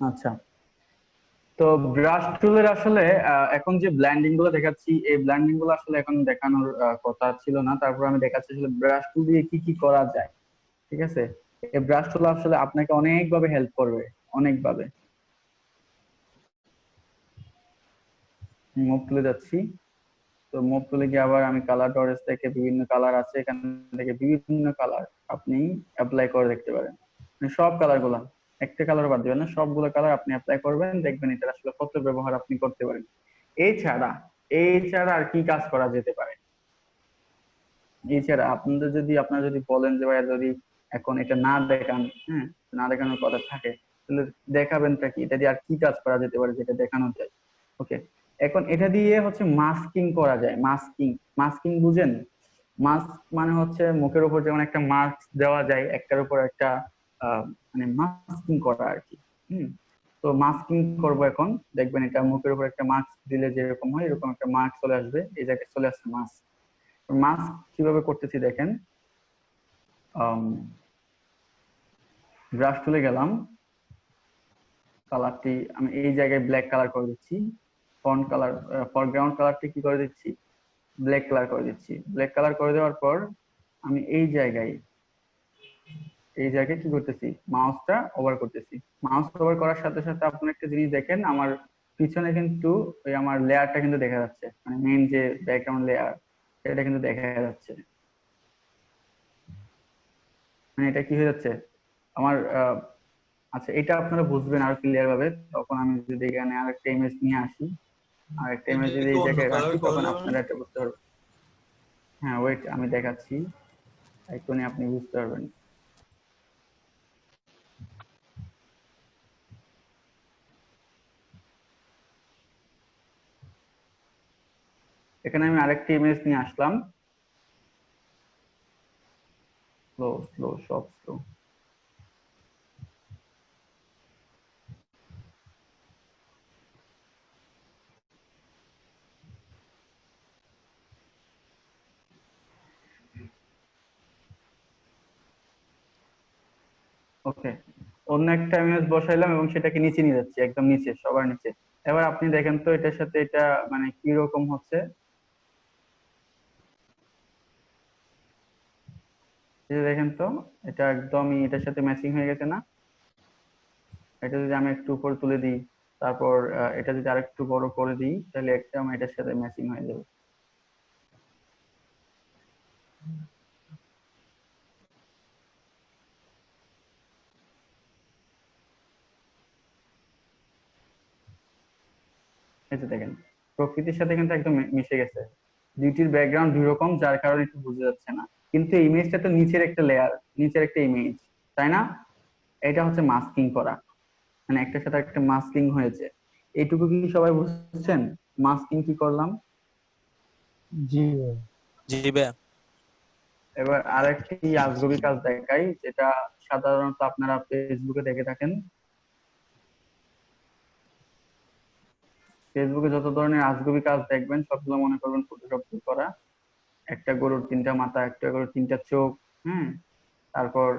আচ্ছা, তো ব্রাশ টুলের আসলে এখন যে ব্ল্যান্ডিং গুলো দেখাচ্ছি, এই ব্ল্যান্ডিং গুলো আসলে এখন দেখানোর কথা ছিল না। তারপর আমি দেখাচ্ছি আসলে ব্রাশ টুল দিয়ে কি কি করা যায়। ঠিক আছে, এই ব্রাশ টুল আসলে আপনাকে অনেকভাবে হেল্প করবে, অনেকভাবে। মুভ তুলে যাচ্ছি। তো মুভ তুলে গিয়ে আবার আমি কালার টরেস থেকে বিভিন্ন কালার আছে, এখান থেকে বিভিন্ন কালার আপনি অ্যাপ্লাই করে দেখতে পারেন। মানে সব কালার গুলা, একটা কালার বাদ দিবেন না, সবগুলো কালার আপনি অ্যাপ্লাই করবেন, দেখবেন এটা আসলে কত ব্যবহার আপনি করতে পারেন। এছাড়া এছাড়া আর কি কাজ করা যেতে পারে? এছাড়া আপনারা যদি বলেন যে ভাইয়া যদি এখন এটা না দেখান, হ্যাঁ, না দেখানোর কথা থাকে, তাহলে দেখাবেনটা কি? এটা দিয়ে আর কি কাজ করা যেতে পারে যেটা দেখানো যায়? ওকে, এখন এটা দিয়ে হচ্ছে মাস্কিং করা যায়। মাস্কিং, মাস্কিং বুঝেন? মাস্ক মানে হচ্ছে মুখের উপর যেমন একটা মাস্ক দেওয়া যায়, একটার উপর একটা মানে মাস্কিং করা আর কি। হুম, তো মাস্কিং করব এখন। দেখবেন এটা মুখের উপর একটা মাস্ক দিলে যেরকম হয়, এরকম একটা মাস্ক চলে আসবে। এই জায়গায় চলে আসছে মাস্ক। মাস্ক কিভাবে করতেছি দেখেন। ব্রাশ তুলে গেলাম, কালারটি আমি এই জায়গায় ব্ল্যাক কালার করে দিচ্ছি। ফন্ট কালার, ফরগ্রাউন্ড কালারটি কি করে দিচ্ছি? ব্ল্যাক কালার করে দিচ্ছি। ব্ল্যাক কালার করে দেওয়ার পর আমি এই জায়গায় কি করতেছি, মাউসটা ওভার করতেছি। মাউস ওভার করার সাথে সাথে আপনি একটা জিনিস দেখেন, আমার পিছনে কিন্তু ওই আমার লেয়ারটা কিন্তু দেখা যাচ্ছে, মানে মেইন যে ব্যাকগ্রাউন্ড লেয়ার, এটা কিন্তু দেখা যাচ্ছে। মানে এটা কি হয়ে যাচ্ছে আমার আচ্ছা, এটা আপনারা বুঝবেন আর ক্লিয়ার ভাবে তখন। আমি যদি এখানে আরেকটা ইমেজ নিয়ে আসি, আরেকটা এটা ইমেজ যদি কি এই অন্য জায়গায় কালার রাখি, করা তখন যাবে না? আপনারা এটা বুঝতে পারবেন। হ্যাঁ, ওয়েট, আমি দেখাচ্ছি, এক্ষুনি আপনি বুঝতে পারবেন। এখানে আমি আরেকটা ইমেজ নিয়ে আসলাম। স্লো স্লো, সব স্লো। ওকে, অন্য একটা ইমেজ বসাইলাম এবং সেটাকে নিচে নিয়ে যাচ্ছি, একদম নিচে, সবার নিচে। এবার আপনি দেখেন তো এটার সাথে এটা মানে কি রকম হচ্ছে। এই যে দেখেন তো, এটা একদমই এটার সাথে ম্যাচিং হয়ে গেছে না? এটা যদি আমি একটু উপর তুলে দিই, তারপর এটা যদি আরেকটু বড় করে দিই, তাহলে একদম এটার সাথে ম্যাচিং হয়ে যাবে। এই যে দেখেন, প্রকৃতির সাথে কিন্তু একদম মিশে গেছে। দুইটির ব্যাকগ্রাউন্ড দুই রকম, যার কারণে একটু বোঝা যাচ্ছে না, কিন্তু এই ইমেজটা তো নিচের একটা লেয়ার, নিচের একটা ইমেজ, তাই না? এটা হচ্ছে মাস্কিং করা, মানে একটার সাথে একটা মাস্কিং হয়েছে। এইটুকু কি সবাই বুঝছেন মাস্কিং কি করলাম? জি ভাই। জি ভাইয়া। এবার আরেকটি আজগবি কাজ দেখাই, যেটা সাধারণত আপনারা ফেসবুকে দেখে থাকেন। ফেসবুকে যত ধরনের আজগবি কাজ দেখবেন, সবগুলো মনে করবেন ফটোশপ দিয়ে করা। একটা গরুর তিনটা মাথা, একটা গরুর তিনটা চোখ, হ্যাঁ, তারপর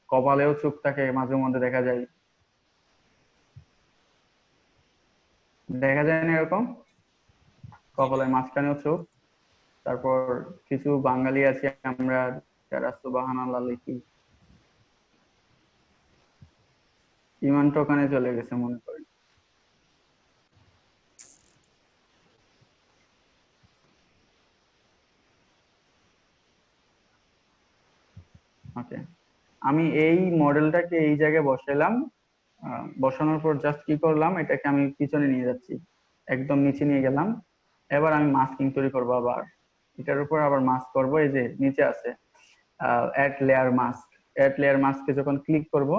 কপালেও চোখ থাকে, মাঝে মধ্যে দেখা যায়। দেখা যায় না এরকম? জি কপালের ভাইয়া। মাঝখানেও চোখ। তারপর কিছু বাঙালি আছি আমরা, যারা সুবহানাল্লাহ লিখি, ইমানটা ওখানে চলে গেছে মনে করেন। ওকে, আমি এই মডেলটাকে এই জায়গায় বসাইলাম। বসানোর পর জাস্ট কি করলাম, এটাকে আমি পিছনে নিয়ে যাচ্ছি, একদম নিচে নিয়ে গেলাম। এবার আমি মাস্কিং তৈরি করবো আবার, এটার উপর আবার মাস্ক করব। এই যে নিচে আছে add layer mask. Add layer মাস্কে যখন ক্লিক করব,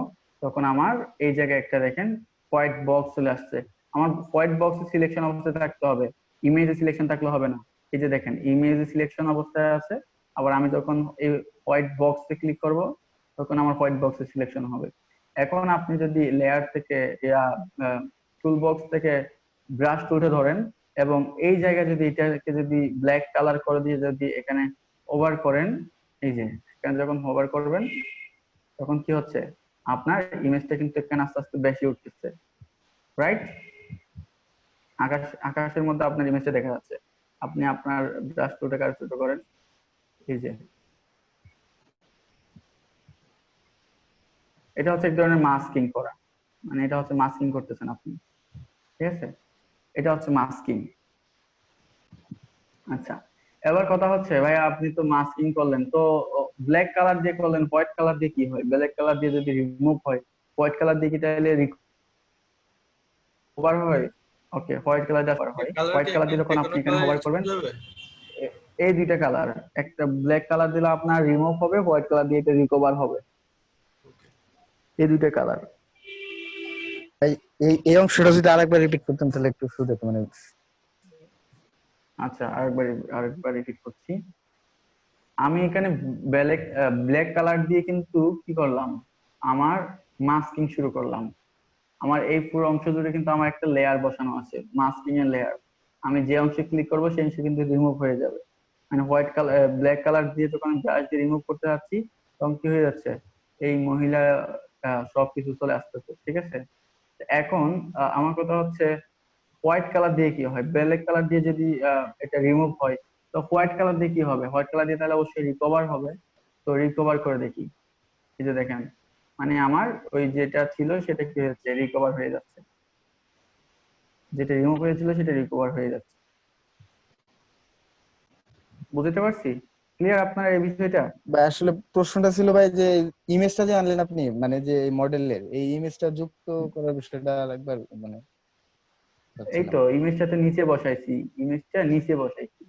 তখন আমার এই জায়গায় একটা দেখেন হোয়াইট বক্স চলে আসছে। আমার হোয়াইট বক্স সিলেকশন অবস্থায় থাকতে হবে, ইমেজে সিলেকশন থাকলে হবে না। এই যে দেখেন ইমেজে সিলেকশন অবস্থায় আছে, আবার আমি যখন এই হোয়াইট বক্সে ক্লিক করব, তখন আমার হোয়াইট বক্সে সিলেকশন হবে। এখন আপনি যদি লেয়ার থেকে ইয়া টুল বক্স থেকে ব্রাশ টুলটা ধরেন, এবং এই জায়গায় যদি এটাকে যদি ব্ল্যাক কালার করে দিয়ে যদি এখানে ওভার করেন, এই যে এখানে যখন হোভার করবেন, তখন কি হচ্ছে, আপনার ইমেজটা কিন্তু এখানে আস্তে আস্তে বেশি উঠতেছে, রাইট? আকাশের মধ্যে আপনার ইমেজটা দেখা যাচ্ছে। আপনি আপনার ব্রাশ টুলটাকে আর ছোট করেন, এই যে এটা হচ্ছে এক ধরনের মাস্কিং করা, মানে এটা হচ্ছে মাস্কিং করতেছেন আপনি, ঠিক আছে? এটা হচ্ছে মাস্কিং। আচ্ছা, এবার কথা হচ্ছে ভাইয়া আপনি তো মাস্কিং করলেন, তো ব্ল্যাক কালার দিয়ে করলেন, হোয়াইট কালার দিয়ে কি হয়? ব্ল্যাক কালার দিয়ে যদি রিমুভ হয়, হোয়াইট কালার দিয়ে কি তাহলে রিকভার হয়? ওকে, হোয়াইট কালার দিয়ে করা হয়। কালার হোয়াইট কি কালার দিয়ে যখন যেকোনো আপনি এখানে কালার হোভার ইউজ করবেন, করা যাবে? এই দুইটা কালার, একটা ব্ল্যাক কালার দিলে আপনার রিমুভ হবে, হোয়াইট কালার দিয়ে এটা রিকভার হবে, এই দুইটা কালার। ভাই এই এই অংশটা যদি আরেকবার রিপিট করতেন তাহলে একটু সুবিধা হতো, মানে আচ্ছা, আরেকবার রিপিট করছি। আমি এখানে ব্ল্যাক ব্ল্যাক কালার দিয়ে কিন্তু কি করলাম, আমার মাস্কিং শুরু করলাম। আমার এই পুরো অংশ জুড়ে কিন্তু আমার একটা লেয়ার বসানো আছে, মাস্কিং এর লেয়ার। আমি যে অংশে ক্লিক করবো সেই অংশে কিন্তু রিমুভ হয়ে যাবে। মানে হোয়াইট কালার ব্ল্যাক কালার দিয়ে যখন আমি ব্রাশ দিয়ে রিমুভ করতে যাচ্ছি, তখন কি হয়ে যাচ্ছে, এই মহিলা সবকিছু চলে আসতেছে, ঠিক আছে? এখন আমার কথা হচ্ছে হোয়াইট কালার দিয়ে কি হয়, ব্ল্যাক কালার দিয়ে যদি এটা রিমুভ হয়, তো হোয়াইট কালার দিয়ে কি হবে? হোয়াইট কালার দিয়ে তাহলে অবশ্যই রিকভার হবে। তো রিকভার করে দেখি, এই যে দেখেন, মানে আমার ওই যেটা ছিল সেটা কি হচ্ছে, রিকভার হয়ে যাচ্ছে, যেটা রিমুভ হয়েছিল সেটা রিকভার হয়ে যাচ্ছে। বুঝতে পারছি? ক্লিয়ার আপনার এই বিষয়টা? ভাই আসলে প্রশ্নটা ছিল ভাই যে ইমেজটা যে আনলেন আপনি, মানে যে মডেলের এই ইমেজটা যুক্ত করার বিষয়টা একবার মানে এই ভাবছিলাম। তো ইমেজটাতে নিচে বসাইছি, ইমেজটা নিচে বসাইছি,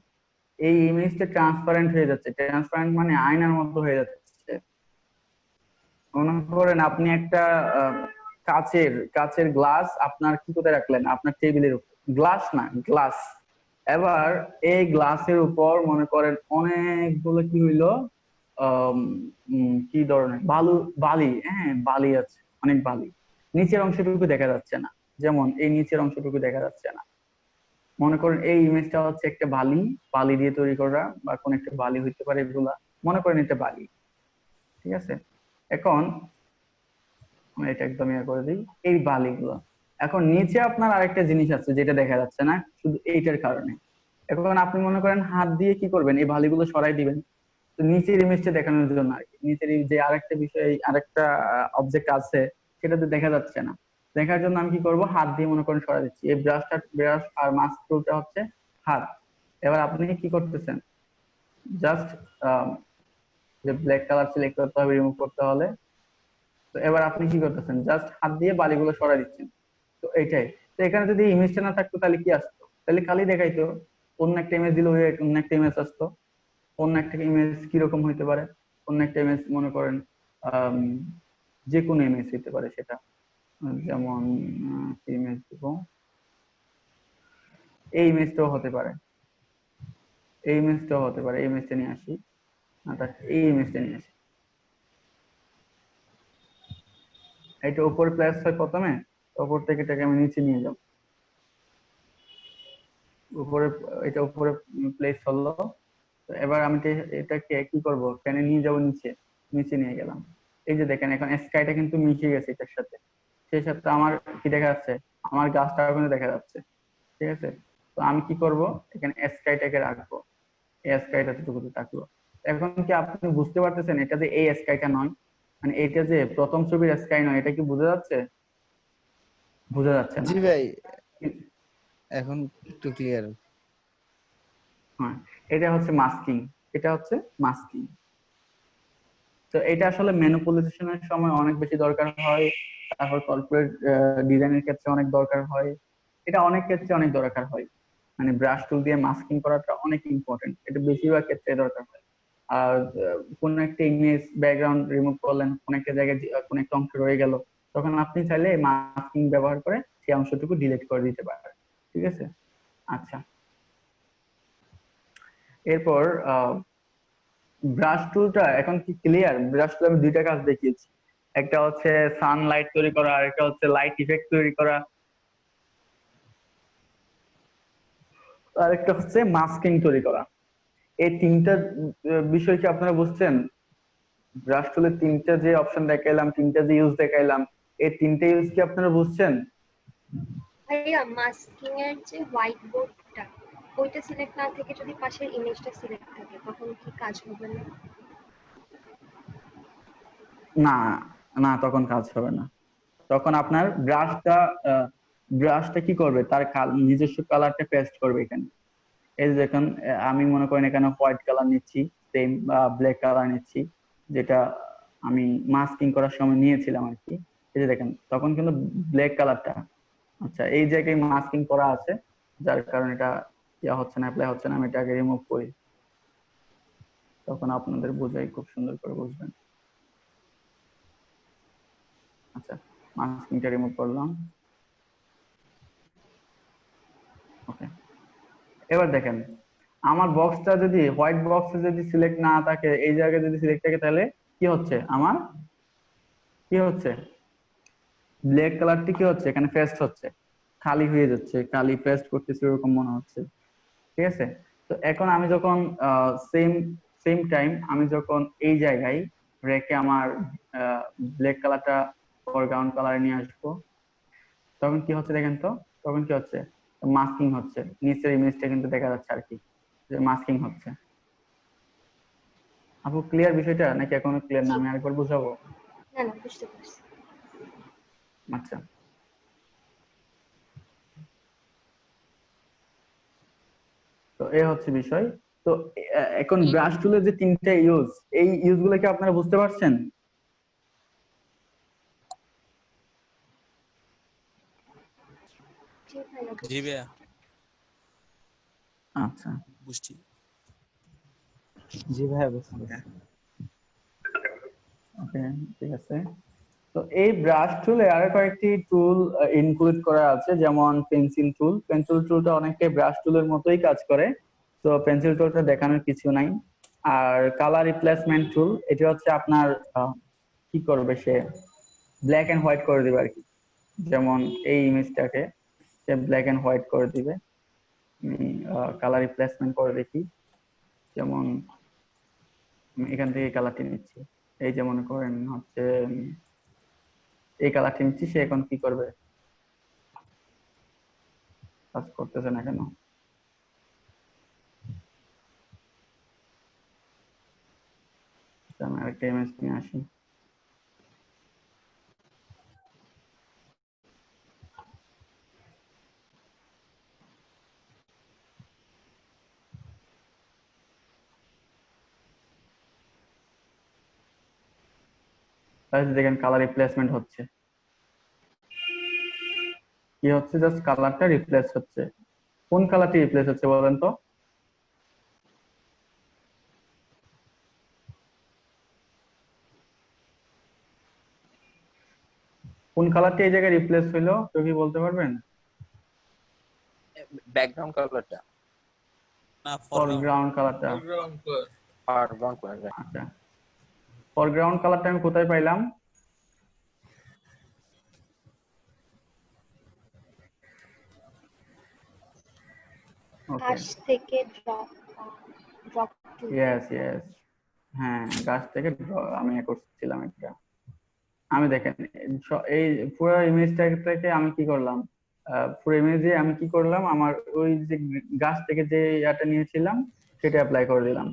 এই ইমেজটা ট্রান্সপারেন্ট হয়ে যাচ্ছে। ট্রান্সপারেন্ট মানে আয়নার মতো হয়ে যাচ্ছে। মনে করেন আপনি একটা আহ, কাচের কাচের গ্লাস আপনার কি করে রাখলেন আপনার টেবিলের উপর, গ্লাস না, গ্লাস। এবার এই গ্লাসের উপর মনে করেন অনেকগুলো কি হইলো, আম, কি ধরনের বালু, বালি, হ্যাঁ বালি আছে, অনেক বালি। নিচের অংশটুকু দেখা যাচ্ছে না, যেমন এই নিচের অংশটুকু দেখা যাচ্ছে না। মনে করেন এই ইমেজটা হচ্ছে একটা বালি, বালি দিয়ে তৈরি করা, বা কোন একটা বালি হইতে পারে এগুলা, মনে করেন এটা বালি, ঠিক আছে? এখন আমি এটা একদম ইয়ে করে দিই, এই বালিগুলো। এখন নিচে আপনার আরেকটা জিনিস আছে যেটা দেখা যাচ্ছে না শুধু এইটার কারণে। এখন আপনি মনে করেন হাত দিয়ে কি করবেন, এই বালিগুলো সরাই দিবেন। তো নিচের ইমেজটা দেখানোর জন্য আর কি, নিচের যে আরেকটা বিষয়, আরেকটা অবজেক্ট আছে সেটাতে দেখা যাচ্ছে না, দেখার জন্য আমি কি করব, হাত দিয়ে মনে করেন সরাই দিচ্ছি। এই ব্রাশ আর মাস্ক টুলটা হচ্ছে হাত। এবার আপনি কি করতেছেন, জাস্ট যে ব্ল্যাক কালার সিলেক্ট করতে হবে রিমুভ করতে হলে, তো এবার আপনি কি করতেছেন, জাস্ট হাত দিয়ে বালিগুলো সরাই দিচ্ছেন। তো এইটাই। তো এখানে যদি ইমেজটা না থাকতো তাহলে কি আসতো, তাহলে খালি দেখাইতো, অন্য একটা ইমেজ দিলে অন্য একটা ইমেজ আসতো। অন্য একটা ইমেজ কিরকম হইতে পারে, অন্য একটা ইমেজ মনে করেন আম, যে কোনো ইমেজ হইতে পারে সেটা, যেমন ইমেজ দিব, এই ইমেজটাও হতে পারে, এই ইমেজটাও হতে পারে, এই ইমেজটা নিয়ে আসি, এই ইমেজটা নিয়ে আসি। এটা উপরে প্লেস হয় প্রথমে, উপর থেকে এটাকে আমি নিচে নিয়ে যাব, উপরে, এটা উপরে প্লেস হলো। তো এবার আমি এটাকে কি করব, টেনে নিয়ে যাব নিচে, নিচে নিয়ে গেলাম। এই যে দেখেন এখন স্কাইটা কিন্তু মিশে গেছে এটার সাথে, সেই সাথে আমার কি দেখা যাচ্ছে, আমার গাছটাও কিন্তু দেখা যাচ্ছে, ঠিক আছে? তো আমি কি করব, এখানে স্কাইটাকে রাখবো, এই স্কাইটা যতটুকু থাকলো। এখন কি আপনি বুঝতে পারতেছেন এটা যে এই স্কাইটা নয়, মানে এটা যে প্রথম ছবির স্কাই নয়, এটা কি বোঝা যাচ্ছে? বোঝা যাচ্ছে না। জি ভাই, এখন একটু ক্লিয়ার। হ্যাঁ, এটা হচ্ছে মাস্কিং, এটা হচ্ছে মাস্কিং। তো এটা আসলে ম্যানিপুলেশনের সময় অনেক বেশি দরকার হয়, তারপর কর্পোরেট ডিজাইনের ক্ষেত্রে অনেক দরকার হয়, এটা অনেক ক্ষেত্রে অনেক দরকার হয়। মানে ব্রাশ টুল দিয়ে মাস্কিং করাটা অনেক ইম্পর্টেন্ট, এটা বেশিরভাগ ক্ষেত্রে দরকার হয়। আর কোন একটা ইমেজ ব্যাকগ্রাউন্ড রিমুভ করলেন, কোন একটা জায়গায় কোন একটা অংশ রয়ে গেল, তখন আপনি চাইলে মাস্কিং ব্যবহার করে সেই অংশটুকু ডিলিট করে দিতে পারেন, ঠিক আছে? আচ্ছা, এরপর ব্রাশ টুলটা এখন কি ক্লিয়ার? ব্রাশ টুল আমি দুইটা কাজ দেখিয়েছি, একটা হচ্ছে সানলাইট তৈরি করা, আর একটা হচ্ছে লাইট ইফেক্ট তৈরি করা, আর একটা হচ্ছে মাস্কিং তৈরি করা। এই তিনটা বিষয় কি আপনারা বুঝছেন? ব্রাশ টুলের তিনটা যে অপশন দেখাইলাম, তিনটা যে ইউজ দেখাইলাম, এই তিনটা ইউজ কি আপনারা বুঝছেন? ভাইয়া মাস্কিং এর যে হোয়াইট বোর্ডটা ওইটা সিলেক্ট না থেকে যদি পাশের ইমেজটা সিলেক্ট থাকে তখন কি কাজ হবে না? না, না, তখন কাজ হবে না। তখন আপনার ব্রাশটা কি করবে, তার নিজস্ব কালারটা পেস্ট করবে এখানে। এই যে দেখুন, আমি মনে করেন এখানে হোয়াইট কালার নিচ্ছি, সেম বা ব্ল্যাক কালার নিচ্ছি, যেটা আমি মাস্কিং করার সময় নিয়েছিলাম আর কি। এই যে দেখেন, তখন কিন্তু ব্ল্যাক কালারটা, আচ্ছা এই জায়গায় মাস্কিং করা আছে, যার কারণে এটা ইয়া হচ্ছে না, অ্যাপ্লাই হচ্ছে না। আমি এটাকে রিমুভ করি, তখন আপনাদের বোঝাই খুব সুন্দর করে বুঝবেন। আচ্ছা, মাস্কিংটা রিমুভ করলাম। ওকে, এবার দেখেন আমার বক্সটা যদি হোয়াইট বক্সে যদি সিলেক্ট না থাকে, এই জায়গায় যদি সিলেক্ট থাকে, তাহলে কি হচ্ছে, আমার কি হচ্ছে, ব্ল্যাক কালারটি কি হচ্ছে, এখানে পেস্ট হচ্ছে, খালি হয়ে যাচ্ছে, খালি পেস্ট করতেছে এরকম মনে হচ্ছে। ঠিক আছে, তো এখন আমি যখন সেম সেম টাইম আমি যখন এই জায়গায় রেখে আমার ব্ল্যাক কালারটা ফরগ্রাউন্ড কালারে নিয়ে আসবো, তখন কি হচ্ছে দেখেন তো, তখন কি হচ্ছে, মাস্কিং হচ্ছে, নিচের ইমেজটা কিন্তু দেখা যাচ্ছে আর কি, যে মাস্কিং হচ্ছে। আপু ক্লিয়ার বিষয়টা নাকি এখনো ক্লিয়ার না, জি, আমি আরেকবার বুঝাবো? না না বুঝতে পারছি। আচ্ছা, তো এই হচ্ছে বিষয়। তো এখন ব্রাশ টুলের যে তিনটা ইউজ, এই ইউজ গুলো কি আপনারা বুঝতে পারছেন? জি ভাইয়া জি বুঝছি। ভাইয়া আচ্ছা, বুঝছি। জি ভাইয়া বুঝতে পারছি। ওকে, ঠিক আছে। তো এই ব্রাশ টুলে আরো কয়েকটি টুল ইনক্লুড করা আছে, যেমন পেন্সিল টুল। পেন্সিল টুলটা অনেকটাই ব্রাশ টুলের মতোই কাজ করে, তো পেন্সিল টুলটা দেখানোর কিছু নাই। আর কালার রিপ্লেসমেন্ট টুল, এটা হচ্ছে আপনার কি করবে, সে ব্ল্যাক এন্ড হোয়াইট করে দিবে আর কি। যেমন এই ইমেজটাকে সে ব্ল্যাক এন্ড হোয়াইট করে দিবে। কালার রিপ্লেসমেন্ট করে দেখি, যেমন আমি এখান থেকে কালারটি নিচ্ছি, এই যে মনে করেন হচ্ছে এই কালারটি নিচ্ছি, সে এখন কি করবে, কাজ করতেছে না কেন। আচ্ছা, আমি আরেকটা ইমেজ নিয়ে আসি। তাহলে দেখেন কালার রিপ্লেসমেন্ট হচ্ছে, কি হচ্ছে, জাস্ট কালারটা রিপ্লেস হচ্ছে। কোন কালারটি রিপ্লেস হচ্ছে বলেন তো? কোন কালারটি এই জায়গায় রিপ্লেস হইলো, কেউ কি বলতে পারবেন? ব্যাকগ্রাউন্ড কালারটা না ফরগ্রাউন্ড। ফরগ্রাউন্ড কালারটা। Foreground colour. আচ্ছা, ফরগ্রাউন্ড কালারটা আমি কোথায় পাইলাম? ওকে, কাছ থেকে drop drop to. Yes yes, হ্যাঁ, গাছ থেকে আমি করছিলাম এটা। আমি দেখেন এই পুরো ইমেজটা থেকে আমি কি করলাম, পুরো ইমেজে আমি কি করলাম, আমার ওই যে গাছ থেকে যে ইয়াটা নিয়েছিলাম সেটা অ্যাপ্লাই করে দিলাম।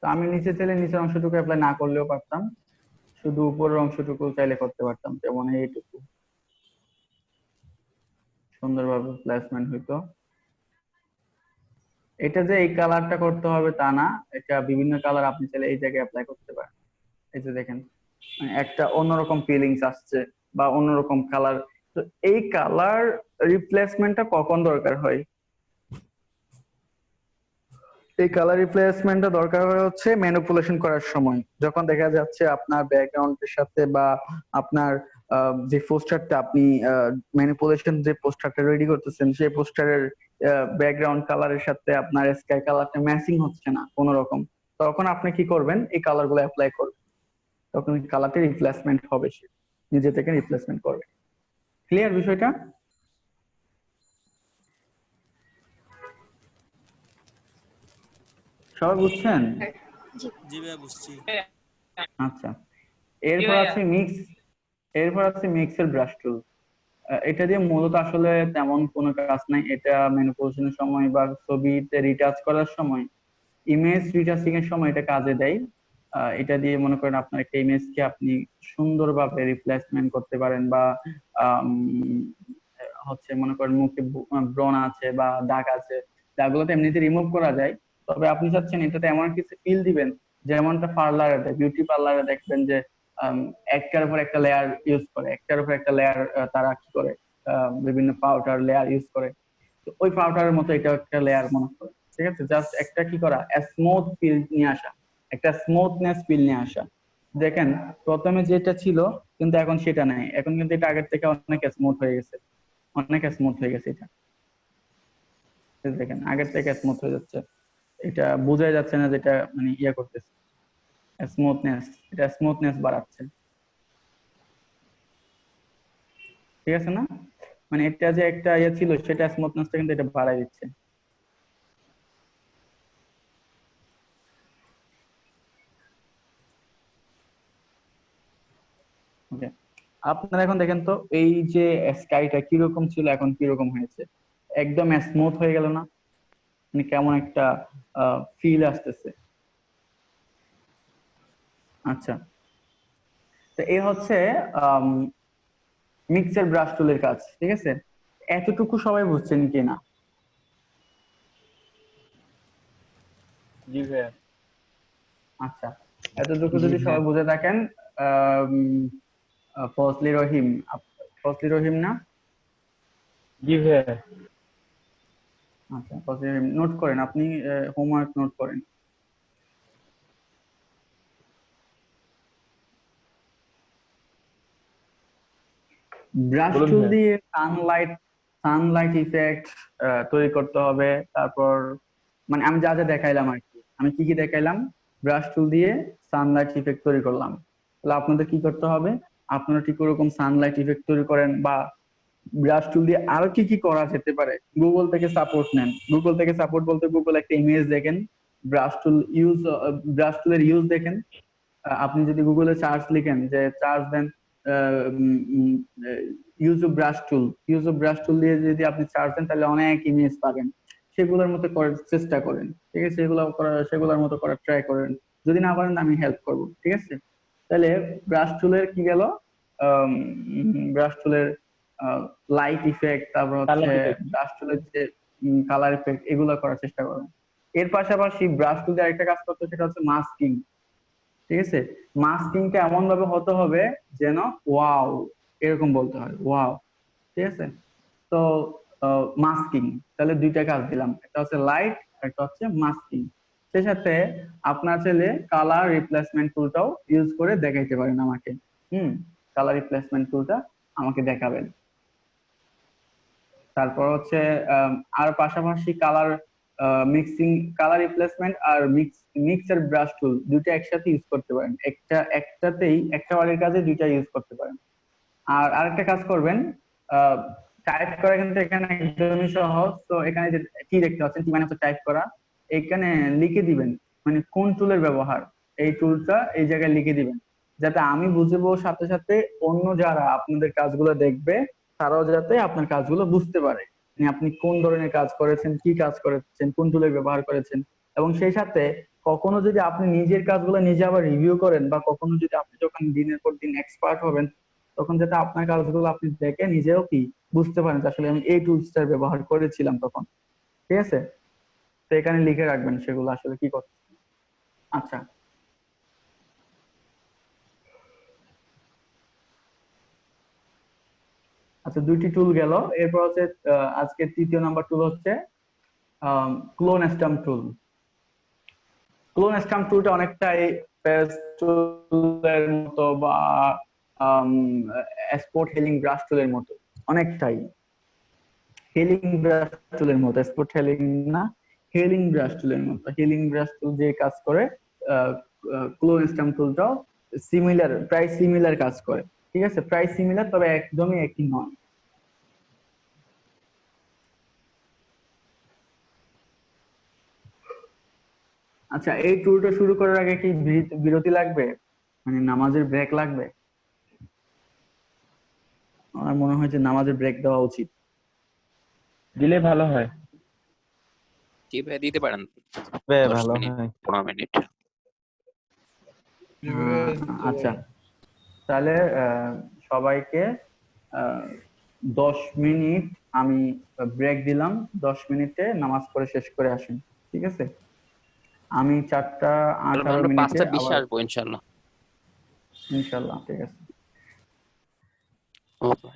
তো আমি নিচে চাইলে নিচের অংশটুকু অ্যাপ্লাই না করলেও পারতাম, শুধু উপরের অংশটুকু চাইলে করতে পারতাম, যেমন এইটুকু সুন্দরভাবে প্লেসমেন্ট হইতো। এটা যে এই কালারটা করতে হবে তা না, এটা বিভিন্ন কালার আপনি চাইলে এই জায়গায় অ্যাপ্লাই করতে পারেন। এই যে দেখেন, মানে একটা অন্যরকম ফিলিংস আসছে বা অন্যরকম কালার। তো এই কালার রিপ্লেসমেন্টটা কখন দরকার হয়? এই কালার রিপ্লেসমেন্টটা দরকার হয় হচ্ছে ম্যানিপুলেশন করার সময়, যখন দেখা যাচ্ছে আপনার ব্যাকগ্রাউন্ডের সাথে বা আপনার যে পোস্টারটা আপনি ম্যানিপুলেশন যে পোস্টারটা রেডি করতেছেন, সেই পোস্টারের ব্যাকগ্রাউন্ড কালারের সাথে আপনার স্কাই কালারটা ম্যাচিং হচ্ছে না কোনো রকম, তখন আপনি কি করবেন, এই কালার গুলো অ্যাপ্লাই করবেন, তখন কালারটি রিপ্লেসমেন্ট হবে, সে নিজে থেকে রিপ্লেসমেন্ট করবে। ক্লিয়ার বিষয়টা? সবাই বুঝছেন? জি। জি ভাইয়া বুঝছি। আচ্ছা, এরপর আছে মিক্সের ব্রাশ টুল। এটা দিয়ে মূলত আসলে তেমন কোনো কাজ নাই। এটা ম্যানিপুলেশনের সময় বা ছবিতে রিটাচ করার সময়, ইমেজ রিটাচিং এর সময় এটা কাজে দেয়। এটা দিয়ে মনে করেন আপনার একটা ইমেজকে আপনি সুন্দরভাবে রিপ্লেসমেন্ট করতে পারেন, বা আম, হচ্ছে মনে করেন মুখে ব্রণ আছে বা দাগ আছে, দাগগুলো তো এমনিতে রিমুভ করা যায়। তবে আপনি চাচ্ছেন এটাতে এমন কিছু ফিল দিবেন, যেমনটা পার্লারে দেয়, বিউটি পার্লারে দেখবেন যে আম, একটার উপর একটা লেয়ার ইউজ করে, একটার উপর একটা লেয়ার তারা কি করে, বিভিন্ন পাউডার লেয়ার ইউজ করে। তো ওই পাউডারের মতো এটা একটা লেয়ার মনে করে, ঠিক আছে? জাস্ট একটা কি করা, স্মুথ ফিল নিয়ে আসা, একটা স্মুথনেস ফিল নিয়ে আসা। দেখেন প্রথমে যেটা ছিল কিন্তু এখন সেটা নাই, এখন কিন্তু এটা আগের থেকে অনেক স্মুথ হয়ে গেছে, অনেক স্মুথ হয়ে গেছে এটা। এই দেখেন আগের থেকে স্মুথ হয়ে যাচ্ছে, এটা বোঝাই যাচ্ছে না যেটা মানে ইয়ে করতেছে স্মুথনেস, এটা স্মুথনেস বাড়াচ্ছে, ঠিক আছে না? মানে এটা যে একটা ইয়ে ছিল সেটা স্মুথনেসটা কিন্তু এটা বাড়াই দিচ্ছে। ওকে, আপনারা এখন দেখেন তো এই যে স্কাইটা কিরকম ছিল এখন কিরকম হয়েছে, একদম স্মুথ হয়ে গেল না? মানে কেমন একটা ফিল আসতেছে। আচ্ছা, তো এই হচ্ছে মিক্সার ব্রাশ টুলের কাজ, ঠিক আছে? এতটুকু সবাই বুঝছেন কিনা? জি ভাইয়া। আচ্ছা, এতটুকু জি যদি ভাইয়া। সবাই বুঝে থাকেন, আম, ফজলি রহিম, ফজলি রহিম না? জি ভাইয়া। আচ্ছা, ফজলি রহিম নোট করেন, আপনি হোমওয়ার্ক নোট করেন। ব্রাশ বলুন টুল ভাইয়া। দিয়ে সানলাইট ইফেক্ট তৈরি করতে হবে। তারপর মানে আমি যা যা দেখাইলাম আর কি, আমি কি কি দেখাইলাম, ব্রাশ টুল দিয়ে সানলাইট ইফেক্ট তৈরি করলাম। তাহলে আপনাদের কি করতে হবে, আপনারা ঠিক ওরকম সানলাইট ইফেক্ট তৈরি করেন, বা ব্রাশ টুল দিয়ে আরো কি কি করা যেতে পারে গুগল থেকে সাপোর্ট নেন। গুগল থেকে সাপোর্ট বলতে গুগল একটা ইমেজ দেখেন, ব্রাশ টুল ইউজ, ব্রাশ টুলের ইউজ দেখেন। আপনি যদি গুগলে চার্জ লিখেন, যে চার্জ দেন ইউজ অফ ব্রাশ টুল দিয়ে যদি আপনি চার্জ দেন, তাহলে অনেক ইমেজ পাবেন। সেগুলোর মতো করার চেষ্টা করেন, ঠিক আছে? সেগুলোর মতো করার ট্রাই করেন। যদি না পারেন আমি হেল্প করব, ঠিক আছে? তাহলে ব্রাশ টুলের কি গেল, ব্রাশ টুলের লাইট ইফেক্ট, তারপর হচ্ছে কালার ইফেক্ট। ব্রাশ টুলের যে কালার ইফেক্ট, এগুলো করার চেষ্টা করেন। এর পাশাপাশি ব্রাশ টুল দিয়ে আরেকটা কাজ করতে, সেটা হচ্ছে মাস্কিং, ঠিক আছে? মাস্কিংটা এমন ভাবে হতে হবে যেন ওয়াও এরকম বলতে হয়, ওয়াও, ঠিক আছে? তো মাস্কিং, তাহলে দুইটা কাজ দিলাম, একটা হচ্ছে লাইট, একটা হচ্ছে মাস্কিং। সেই সাথে আপনার চাইলে কালার রিপ্লেসমেন্ট টুলটাও ইউজ করে দেখাইতে পারেন আমাকে। হুম, কালার রিপ্লেসমেন্ট টুলটা আমাকে দেখাবেন। তারপর হচ্ছে আর পাশাপাশি কালার মিক্সিং, কালার রিপ্লেসমেন্ট আর মিক্সার ব্রাশ টুল দুইটা একসাথে ইউজ করতে পারেন, একটা বারের কাজে দুইটা ইউজ করতে পারেন। আর আরেকটা কাজ করবেন, টাইপ করা কিন্তু এখানে একদমই সহজ। তো এখানে যে কি দেখতে পাচ্ছেন, কি মানে হচ্ছে টাইপ করা, এখানে লিখে দিবেন মানে কোন টুলের ব্যবহার, এই টুলটা এই জায়গায় লিখে দিবেন, যাতে আমি বুঝবো, সাথে সাথে অন্য যারা আপনাদের কাজগুলো দেখবে তারাও যাতে আপনার কাজগুলো বুঝতে পারে, মানে আপনি কোন ধরনের কাজ করেছেন, কি কাজ করেছেন, কোন টুলের ব্যবহার করেছেন। এবং সেই সাথে কখনো যদি আপনি নিজের কাজগুলো নিজে আবার রিভিউ করেন, বা কখনো যদি আপনি যখন দিনের পর দিন এক্সপার্ট হবেন, তখন যাতে আপনার কাজগুলো আপনি দেখে নিজেও কি বুঝতে পারেন যে আসলে আমি এই টুলসটার ব্যবহার করেছিলাম তখন, ঠিক আছে? তো এখানে লিখে রাখবেন সেগুলো আসলে কি করতে। আচ্ছা, আচ্ছা, দুইটি টুল গেল। এরপর হচ্ছে আজকে তৃতীয় নাম্বার টুল হচ্ছে ক্লোন স্টাম্প টুল। ক্লোন স্টাম্প টুলটা অনেকটাই পেস্ট টুলের মতো, বা স্পট হেলিং ব্রাশ টুলের মতো, অনেকটাই হেলিং ব্রাশ টুলের মতো, স্পট হেলিং না, হেলিং ব্রাশ টুলের মতো। হেলিং ব্রাশ টুল যে কাজ করে, ক্লোন স্টাম্প টুলটাও সিমিলার, প্রায় সিমিলার কাজ করে, ঠিক আছে? প্রায় সিমিলার, তবে একদমই একই নয়। আচ্ছা, এই ট্যুরটা শুরু করার আগে কি বিরতি লাগবে, মানে নামাজের ব্রেক লাগবে? আমার মনে হয় যে নামাজের ব্রেক দেওয়া উচিত। দিলে ভালো হয়। জি ভাই দিতে পারেন, ভাই 10 ভালো মিনিট হয়। 15 মিনিট। আচ্ছা, তাহলে সবাইকে 10 মিনিট আমি ব্রেক দিলাম, 10 মিনিটে নামাজ পড়ে শেষ করে আসেন, ঠিক আছে? আমি 4টা18 আমরা মিনিটে 5টা 20 আবার, আসবো ইনশাল্লাহ। ইনশাল্লাহ, ঠিক আছে। ওকে।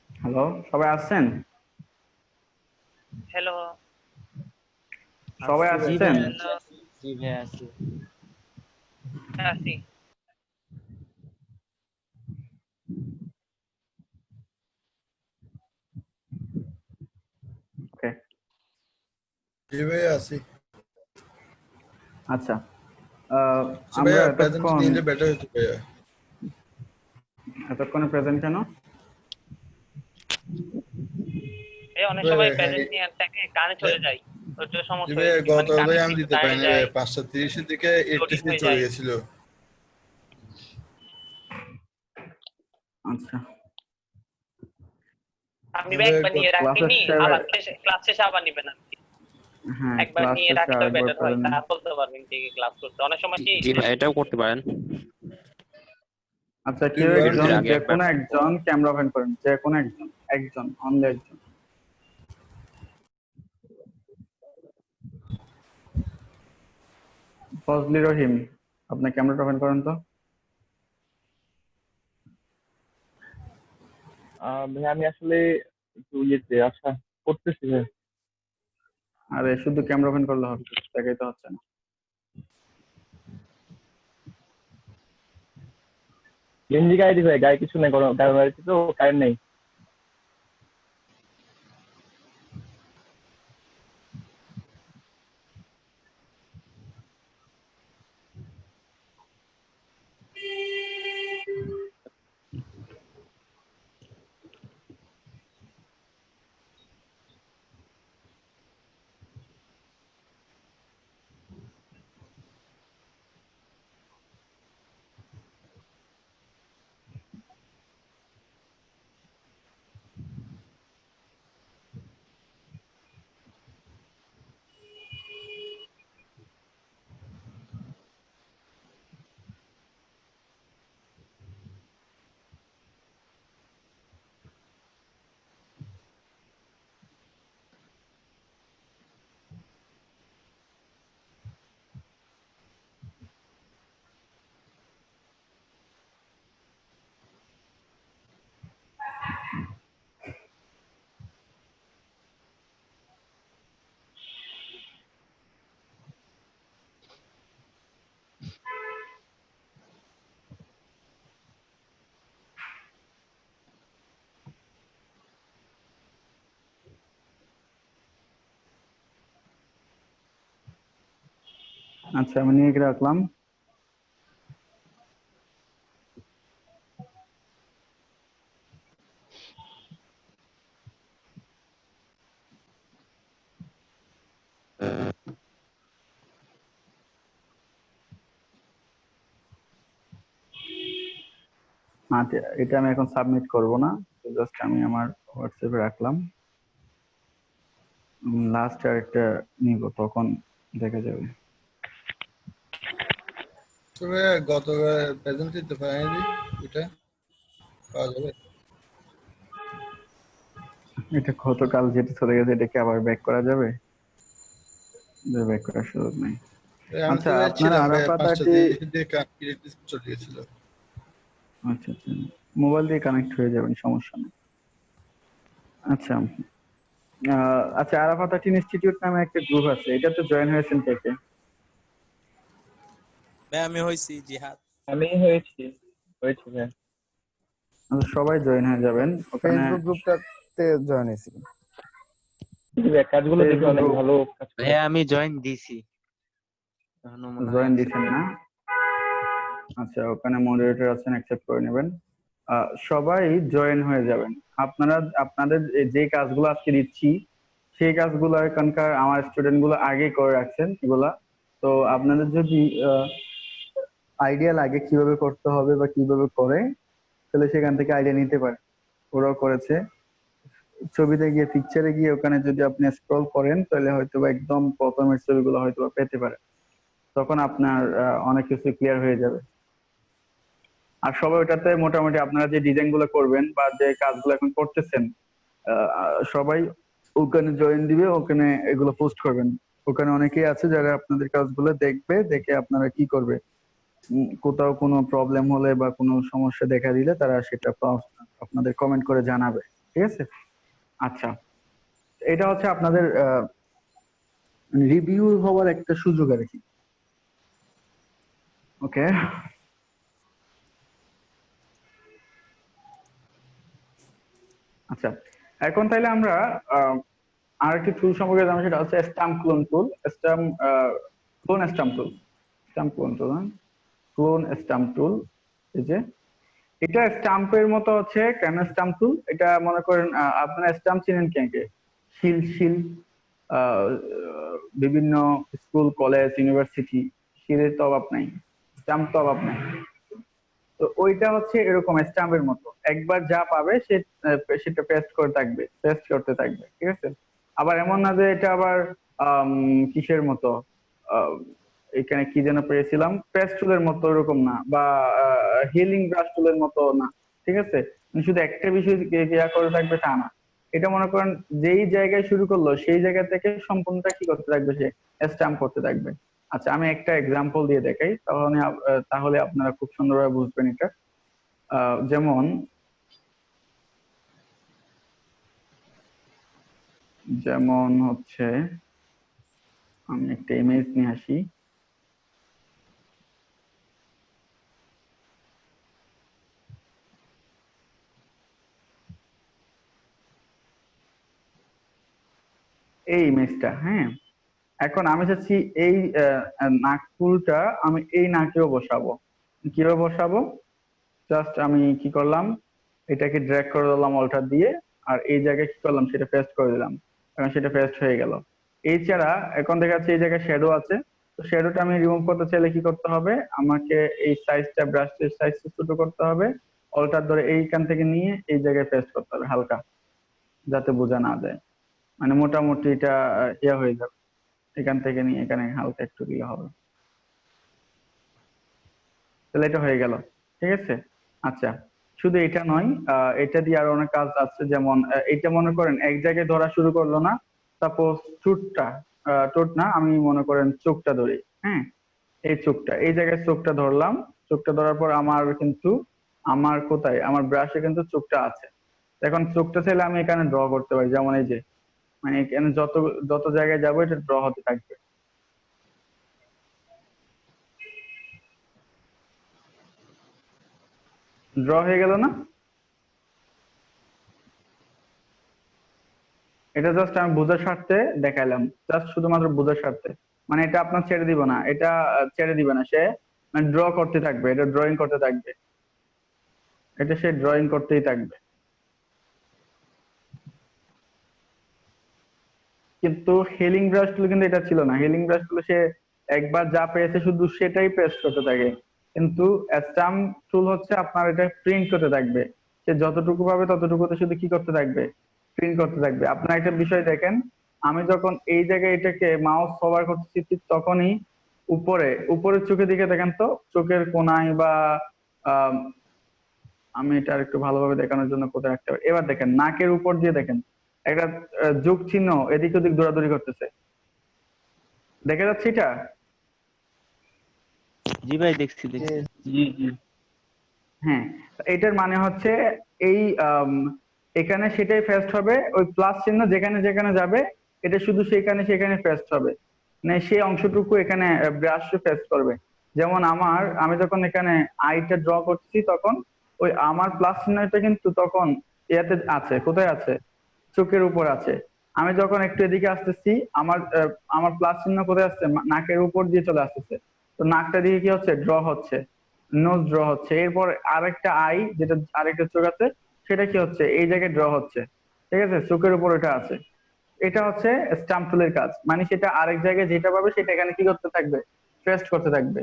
হ্যালো, সবাই আসছেন? হ্যালো। সবাই জি আসছেন? ভাইয়া, হ্যালো। জি ভাইয়া আছি। আছি। ওকে। জি ভাই আছি। আচ্ছা, আমরা ভাইয়া প্রেজেন্ট এতক্ষণ নিলে বেটার হতো ভাইয়া। এতক্ষণে প্রেজেন্ট কেন? অনেক ভাই, সময় হ্যাঁ, প্রেজেন্ট নিয়ে থাকে কানে চলে যায়, ওইটা জি সমস্যা ভাইয়া হয়েছে, মানে গতকাল কানে ভাই আমি একটু দিতে কানে পারিনি ভাই, যায়, 5:30 দিকে লোডিং 83 হয়ে চলে যায়। গেছিল। আচ্ছা, আপনি জি ভাই ভাইয়া একবার নিয়ে ক্লাসের রাখেনি, শেষে, আবার ক্লাস শেষে আবার নিবেন আর কি। হ্যাঁ একবার ক্লাস নিয়ে শেষে রাখলেও আরেকবার বেটার হয়, করে তা নিন। বলতে পারবেন কি ক্লাস করতে। অনেক সময় কি জি ভাই, এটাও করতে পারেন। আচ্ছা, জি কেউ ভাইয়া, একজন, প্রেজেন্টের আগে যে একবার। কোনো একজন ক্যামেরা অন করেন, যে কোনো একজন, একজন অনলি একজন। ফজলি রহিম, আপনি ক্যামেরাটা অন করেন তো। ভাই আমি আসলে একটু ইয়েতে আচ্ছা করতেছি ভাই। আরে শুধু ক্যামেরা অন করলে হবে, দেখাই তো হচ্ছে না। গেঞ্জি গায়ে দিবে, গায়ে কিছু নেই, গরম গায়ে বাড়িতে তো কারেন্ট নেই। আচ্ছা, আমি নিয়ে রাখলাম। আচ্ছা, এটা আমি এখন সাবমিট করব না, জাস্ট আমি আমার হোয়াটসঅ্যাপে রাখলাম। লাস্ট আরেকটা নিব, তখন দেখা যাবে। তো ভাইয়া গতকাল প্রেজেন্ট দিতে পারিনি, এটা পাওয়া যাবে? এটা গতকাল যেটা চলে গেছে, এটাকে আবার ব্যাক করা যাবে? ব্যাক করার সুযোগ নেই। ভাই, আমি তো আচ্ছা, ভাই আপনারা ছিলাম ভাইয়া, আরাফাত আটি, 5:30 দিকে চলে গেছিল। আচ্ছা আচ্ছা, মোবাইল দিয়ে কানেক্ট হয়ে যাবেন, সমস্যা নেই। আচ্ছা, আচ্ছা, আরাফাত আটি ইনস্টিটিউট নামে একটা গ্রুপ আছে, এটাতে জয়েন হয়েছেন কে কে? ভাই আমি হয়েছি জিহাদ। আমি হয়েছি হয়েছি ভাই। আচ্ছা, সবাই জয়েন হয়ে যাবেন ওখানে। ফেসবুক গ্রুপটাতে জয়েন হয়েছি। জি ভাই, কাজগুলো দেখে ফেসবুক অনেক গ্রুপ ভালো কাজ করে। ভাইয়া আমি জয়েন দিছি, এখনো মনে হয় জয়েন accept দিচ্ছেন করি। না? আচ্ছা, ওখানে মডারেটর আছেন, অ্যাকসেপ্ট করে নেবেন। সবাই জয়েন হয়ে যাবেন। আপনারা আপনাদের যে কাজগুলো আজকে দিচ্ছি, সেই কাজগুলো এখানকার আমার স্টুডেন্ট গুলো আগে করে রাখছেন এগুলা। তো আপনাদের যদি আইডিয়া লাগে কিভাবে করতে হবে বা কিভাবে করে, তাহলে সেখান থেকে আইডিয়া নিতে পারেন। ওরাও করেছে। ছবিতে গিয়ে, পিকচারে গিয়ে ওখানে যদি আপনি স্ক্রল করেন, তাহলে হয়তো বা একদম প্রথমের ছবিগুলো হয়তো বা পেতে পারেন। তখন আপনার অনেক কিছু ক্লিয়ার হয়ে যাবে। আর সবাই ওটাতে মোটামুটি আপনারা যে ডিজাইন গুলো করবেন বা যে কাজগুলো এখন করতেছেন, সবাই ওখানে জয়েন দিবে, ওখানে এগুলো পোস্ট করবেন। ওখানে অনেকেই আছে যারা আপনাদের কাজগুলো দেখবে, দেখে আপনারা কি করবে, কোথাও কোনো প্রবলেম হলে বা কোনো সমস্যা দেখা দিলে তারা সেটা আপনাদের কমেন্ট করে জানাবে। ঠিক আছে? আচ্ছা, এটা হচ্ছে আপনাদের রিভিউ হওয়ার একটা সুযোগ আর কি। ওকে, আচ্ছা, এখন তাইলে আমরা আর একটি টুল সম্পর্কে জানো, সেটা হচ্ছে stamp clone tool. Stamp clone stamp tool, stamp clone tool, clone stamp tool. এই যে এটা স্ট্যাম্পের মতো হচ্ছে, কেন স্ট্যাম্প টুল? এটা মনে করেন আপনারা স্ট্যাম্প চিনেন কে? শিল শিল, আহ, বিভিন্ন স্কুল কলেজ ইউনিভার্সিটি, শিলের তো অভাব নাই, স্ট্যাম্প তো অভাব নাই। তো ওইটা হচ্ছে এরকম স্ট্যাম্পের মতো, একবার যা পাবে সেটা পেস্ট করে থাকবে, পেস্ট করতে থাকবে, ঠিক আছে? আবার এমন না যে এটা আবার কিসের মতো, আহ, এখানে কি যেন পেয়েছিলাম, পেস্ট টুলের মতো এরকম না, বা হিলিং ব্রাশ টুলের মতো না, ঠিক আছে? মানে শুধু একটা বিষয় ইয়া করে থাকবে তা না। এটা মনে করেন যেই জায়গায় শুরু করলো সেই জায়গা থেকে সম্পূর্ণটা কি করতে থাকবে, সে স্ট্যাম্প করতে থাকবে। আচ্ছা, আমি একটা এক্সাম্পল দিয়ে দেখাই, তাহলে আপনারা খুব সুন্দরভাবে বুঝবেন এটা। যেমন যেমন হচ্ছে, আমি একটা ইমেজ নিয়ে আসি। এই ইমেজটা, হ্যাঁ। এখন আমি চাচ্ছি এই নাকফুলটা আমি এই নাকেও বসাবো। কিভাবে বসাবো? জাস্ট আমি কি করলাম, এটাকে ড্র্যাগ করে দিলাম অল্টার দিয়ে, আর এই জায়গায় কি করলাম, সেটা পেস্ট করে দিলাম। এখন সেটা পেস্ট হয়ে গেল। এছাড়া এখন দেখা যাচ্ছে এই জায়গায় শ্যাডো আছে, তো শ্যাডোটা আমি রিমুভ করতে চাইলে কি করতে হবে, আমাকে এই সাইজটা, ব্রাশের সাইজটা ছোট করতে হবে, অল্টার ধরে এইখান থেকে নিয়ে এই জায়গায় পেস্ট করতে হবে হালকা, যাতে বোঝা না যায়। মানে মোটামুটি এটা ইয়া হয়ে যাবে, এখান থেকে নিয়ে এখানে হালকা একটু দিলে হবে, তাহলে এটা হয়ে গেল, ঠিক আছে? আচ্ছা, শুধু এটা নয়, এটা দিয়ে আরো অনেক কাজ আছে। যেমন এটা মনে করেন এক জায়গায় ধরা শুরু করলো না, সাপোজ ঠোঁট না, আমি মনে করেন চোখটা ধরি, হ্যাঁ। এই চোখটা, এই জায়গায় চোখটা ধরলাম, চোখটা ধরার পর আমার কোথায়, আমার ব্রাশে কিন্তু চোখটা আছে। এখন চোখটা চাইলে আমি এখানে ড্র করতে পারি, যেমন এই যে, মানে এখানে যত যত জায়গায় যাবো এটা ড্র হতে থাকবে। ড্র হয়ে গেল না? এটা জাস্ট আমি বোঝার স্বার্থে দেখাইলাম, জাস্ট শুধুমাত্র বোঝার স্বার্থে। মানে এটা আপনার ছেড়ে দিব না, এটা ছেড়ে দিবে না, সে মানে ড্র করতে থাকবে, এটা ড্রয়িং করতে থাকবে, এটা সে ড্রয়িং করতেই থাকবে। কিন্তু হেলিং ব্রাশ গুলো কিন্তু এটা ছিল না, হেলিং ব্রাশ গুলো সে একবার যা পেয়েছে শুধু সেটাই পেস্ট করতে থাকে। কিন্তু স্ট্যাম্প টুল হচ্ছে আপনার এটা প্রিন্ট করতে থাকবে, সে যতটুকু পাবে ততটুকুতে শুধু কি করতে থাকবে, প্রিন্ট করতে থাকবে। আপনার একটা বিষয় দেখেন, আমি যখন এই জায়গায় এটাকে মাউস কভার করতেছি, ঠিক তখনই উপরের চোখের দিকে দেখেন তো, চোখের কোনায় বা আহ আমি এটা আর একটু ভালোভাবে দেখানোর জন্য কোথায় রাখতে পারি, এবার দেখেন নাকের উপর দিয়ে দেখেন একটা যোগ চিহ্ন এদিক ওদিক দৌড়াদৌড়ি করতেছে, দেখা যাচ্ছে এটা? জি ভাই, দেখছি দেখছি। জি জি। হ্যাঁ, এটার মানে হচ্ছে এই এখানে সেটাই ফেস্ট হবে, ওই প্লাস চিহ্ন যেখানে যেখানে যাবে এটা শুধু সেখানে সেখানে ফেস্ট হবে, মানে সেই অংশটুকু এখানে ব্রাশ ফেস্ট করবে। যেমন আমি যখন এখানে আইটা ড্র করছি, তখন ওই আমার প্লাস চিহ্নটা কিন্তু তখন ইয়াতে আছে, কোথায় আছে, চোখের উপর আছে। আমি যখন একটু এদিকে আসতেছি, আমার প্লাস চিহ্ন কোথায় আসছে, নাকের উপর দিয়ে চলে আসতেছে। তো নাকটা দিকে কি হচ্ছে, ড্র হচ্ছে, নোজ ড্র হচ্ছে। এরপর আরেকটা আই, যেটা আরেকটা চোখ আছে, সেটা কি হচ্ছে, এই জায়গায় ড্র হচ্ছে, ঠিক আছে? চোখের উপর এটা আছে। এটা হচ্ছে স্ট্যাম্প টুলের কাজ, মানে সেটা আরেক জায়গায় যেটা পাবে সেটা এখানে কি করতে থাকবে, পেস্ট করতে থাকবে।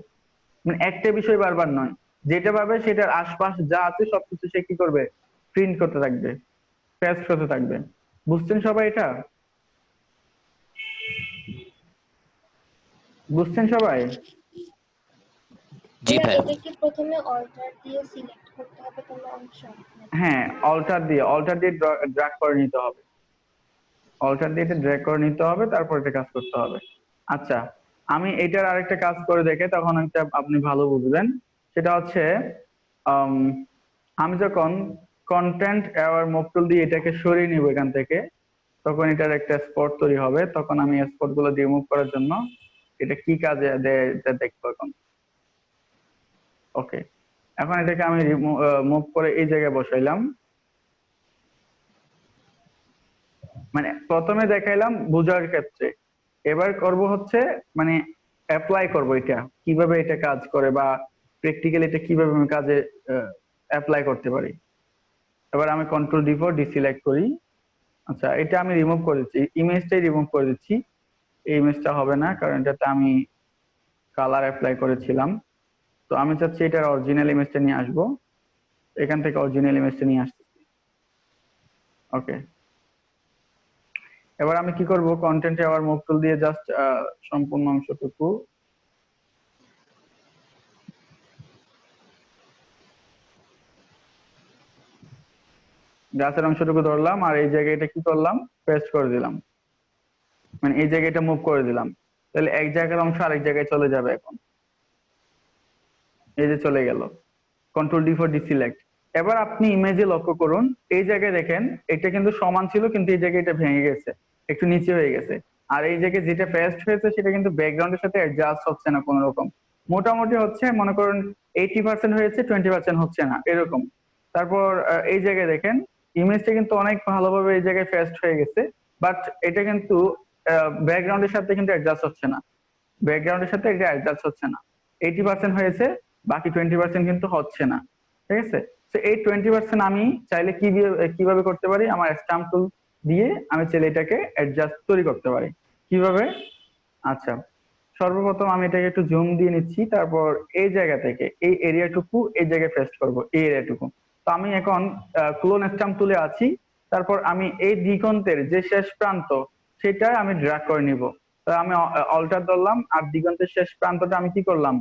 মানে একটা বিষয় বারবার নয়, যেটা পাবে সেটার আশপাশ যা আছে সবকিছু সে কি করবে, প্রিন্ট করতে থাকবে, পেস্ট করতে থাকবে। বুঝছেন সবাই এটা? বুঝছেন সবাই? জি ভাইয়া ভাই। এটা কি প্রথমে অল্টার দিয়ে সিলেক্ট করতে হবে কোনো অংশ? হ্যাঁ, অল্টার দিয়ে ড্র্যাগ করে নিতে হবে, অল্টার দিয়ে এটা ড্র্যাগ করে নিতে হবে, তারপর এটা কাজ করতে হবে। আচ্ছা, আমি এটার আরেকটা কাজ করে দেখে তখন একটা আপনি ভালো বুঝবেন। সেটা হচ্ছে আম, আমি যখন কন্টেন্ট অ্যাওয়ার মুভ টুল দিয়ে এটাকে সরিয়ে নিব এখান থেকে, তখন এটার একটা স্পট তৈরি হবে। তখন আমি স্পট গুলো রিমুভ করার জন্য এটা কি কাজে দেয় এটা দেখবো এখন। ওকে, এখন এটাকে আমি মুভ করে এই জায়গায় বসাইলাম। মানে প্রথমে দেখাইলাম বোঝার ক্ষেত্রে, এবার করব হচ্ছে মানে অ্যাপ্লাই করব এটা কিভাবে এটা কাজ করে বা প্র্যাকটিক্যালি এটা কিভাবে আমি কাজে অ্যাপ্লাই করতে পারি। এবার আমি কন্ট্রোল D4 ডিসিলেক্ট করি। আচ্ছা, এটা আমি রিমুভ করে দিচ্ছি, ইমেজটাই রিমুভ করে দিচ্ছি। এই ইমেজটা হবে না কারণ এটাতে আমি কালার অ্যাপ্লাই করেছিলাম। তো আমি চাচ্ছি এটার অরিজিনাল ইমেজটা নিয়ে আসবো, এখান থেকে অরিজিনাল ইমেজটা নিয়ে আসতেছি। ওকে, এবার আমি কি করব, কন্টেন্টে আবার মুভ টুল দিয়ে জাস্ট সম্পূর্ণ অংশটুকু গাছের অংশটুকু ধরলাম আর এই জায়গায় এটা কি করলাম, পেস্ট করে দিলাম, মানে এই জায়গায় এটা মুভ করে দিলাম। তাহলে এক জায়গার অংশ আরেক জায়গায় চলে যাবে। এখন এই যে চলে গেল, কন্ট্রোল D4 ডিসিলেক্ট। এবার আপনি ইমেজে লক্ষ্য করুন, এই জায়গায় দেখেন এটা কিন্তু সমান ছিল কিন্তু এই জায়গায় এটা ভেঙে গেছে, একটু নিচে হয়ে গেছে। আর এই জায়গায় যেটা পেস্ট হয়েছে সেটা কিন্তু ব্যাকগ্রাউন্ডের সাথে অ্যাডজাস্ট হচ্ছে না কোনো রকম, মোটামুটি হচ্ছে, মনে করুন 80% হয়েছে, 20% হচ্ছে না এরকম। তারপর এই জায়গায় দেখেন ইমেজটা কিন্তু অনেক ভালোভাবে এই জায়গায় পেস্ট হয়ে গেছে, বাট এটা কিন্তু ব্যাকগ্রাউন্ডের সাথে কিন্তু অ্যাডজাস্ট হচ্ছে না, ব্যাকগ্রাউন্ডের সাথে এটা অ্যাডজাস্ট হচ্ছে না। 80% হয়েছে, বাকি 20% কিন্তু হচ্ছে না। ঠিক আছে, তো এই 20% আমি চাইলে কিভাবে করতে পারি, আমার স্ট্যাম্প টুল দিয়ে আমি চাইলে এটাকে অ্যাডজাস্ট তৈরি করতে পারি। কিভাবে? আচ্ছা, সর্বপ্রথম আমি এটাকে একটু জুম দিয়ে নিচ্ছি, তারপর এই জায়গা থেকে এই এরিয়াটুকু এই জায়গায় পেস্ট করব, এই এরিয়াটুকু। তো আমি এখন ক্লোন স্ট্যাম্প টুলে আছি, তারপর আমি এই দিগন্তের যে শেষ প্রান্ত সেটা আমি ড্র্যাগ করে নিব। তো আমি অল্টার ধরলাম আর দিগন্তের শেষ প্রান্তটা আমি কি করলাম,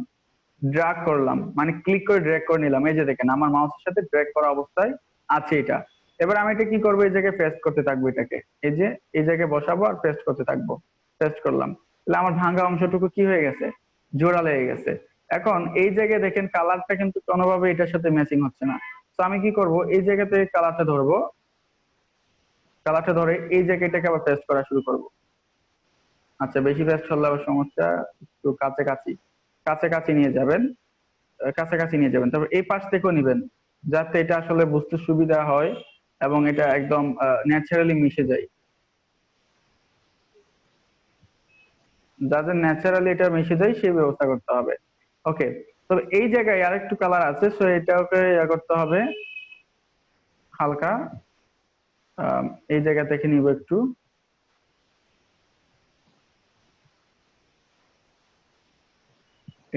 ড্র্যাগ করলাম, মানে ক্লিক করে ড্র্যাগ করে নিলাম। এই যে দেখেন আমার মাউসের সাথে ড্র্যাগ করা অবস্থায় আছে এটা। এবার আমি এটা কি করবো, এই জায়গায় পেস্ট করতে থাকবো, এটাকে এই যে এই জায়গায় বসাবো আর পেস্ট করতে থাকবো। পেস্ট করলাম, তাহলে আমার ভাঙা অংশটুকু কি হয়ে গেছে, জোড়া লেগে গেছে। এখন এই জায়গায় দেখেন কালারটা কিন্তু কোনোভাবে এটার সাথে ম্যাচিং হচ্ছে না। তো আমি কি করব, এই জায়গাতে কালারটা ধরবো, কালারটা ধরে এই জায়গাটাকে আবার পেস্ট করা শুরু করব। আচ্ছা, বেশি পেস্ট করলে আবার সমস্যা, একটু কাছাকাছি কাছাকাছি নিয়ে যাবেন, কাছাকাছি নিয়ে যাবেন। তারপর এই পাশ থেকেও নিবেন যাতে এটা আসলে বুঝতে সুবিধা হয় এবং এটা একদম ন্যাচারালি মিশে যায়, যাতে ন্যাচারালি এটা মিশে যায় সেই ব্যবস্থা করতে হবে। ওকে, তবে এই জায়গায় আর একটু কালার আছে, সো এটাকে করতে হবে হালকা। এই জায়গা থেকে নিব একটু,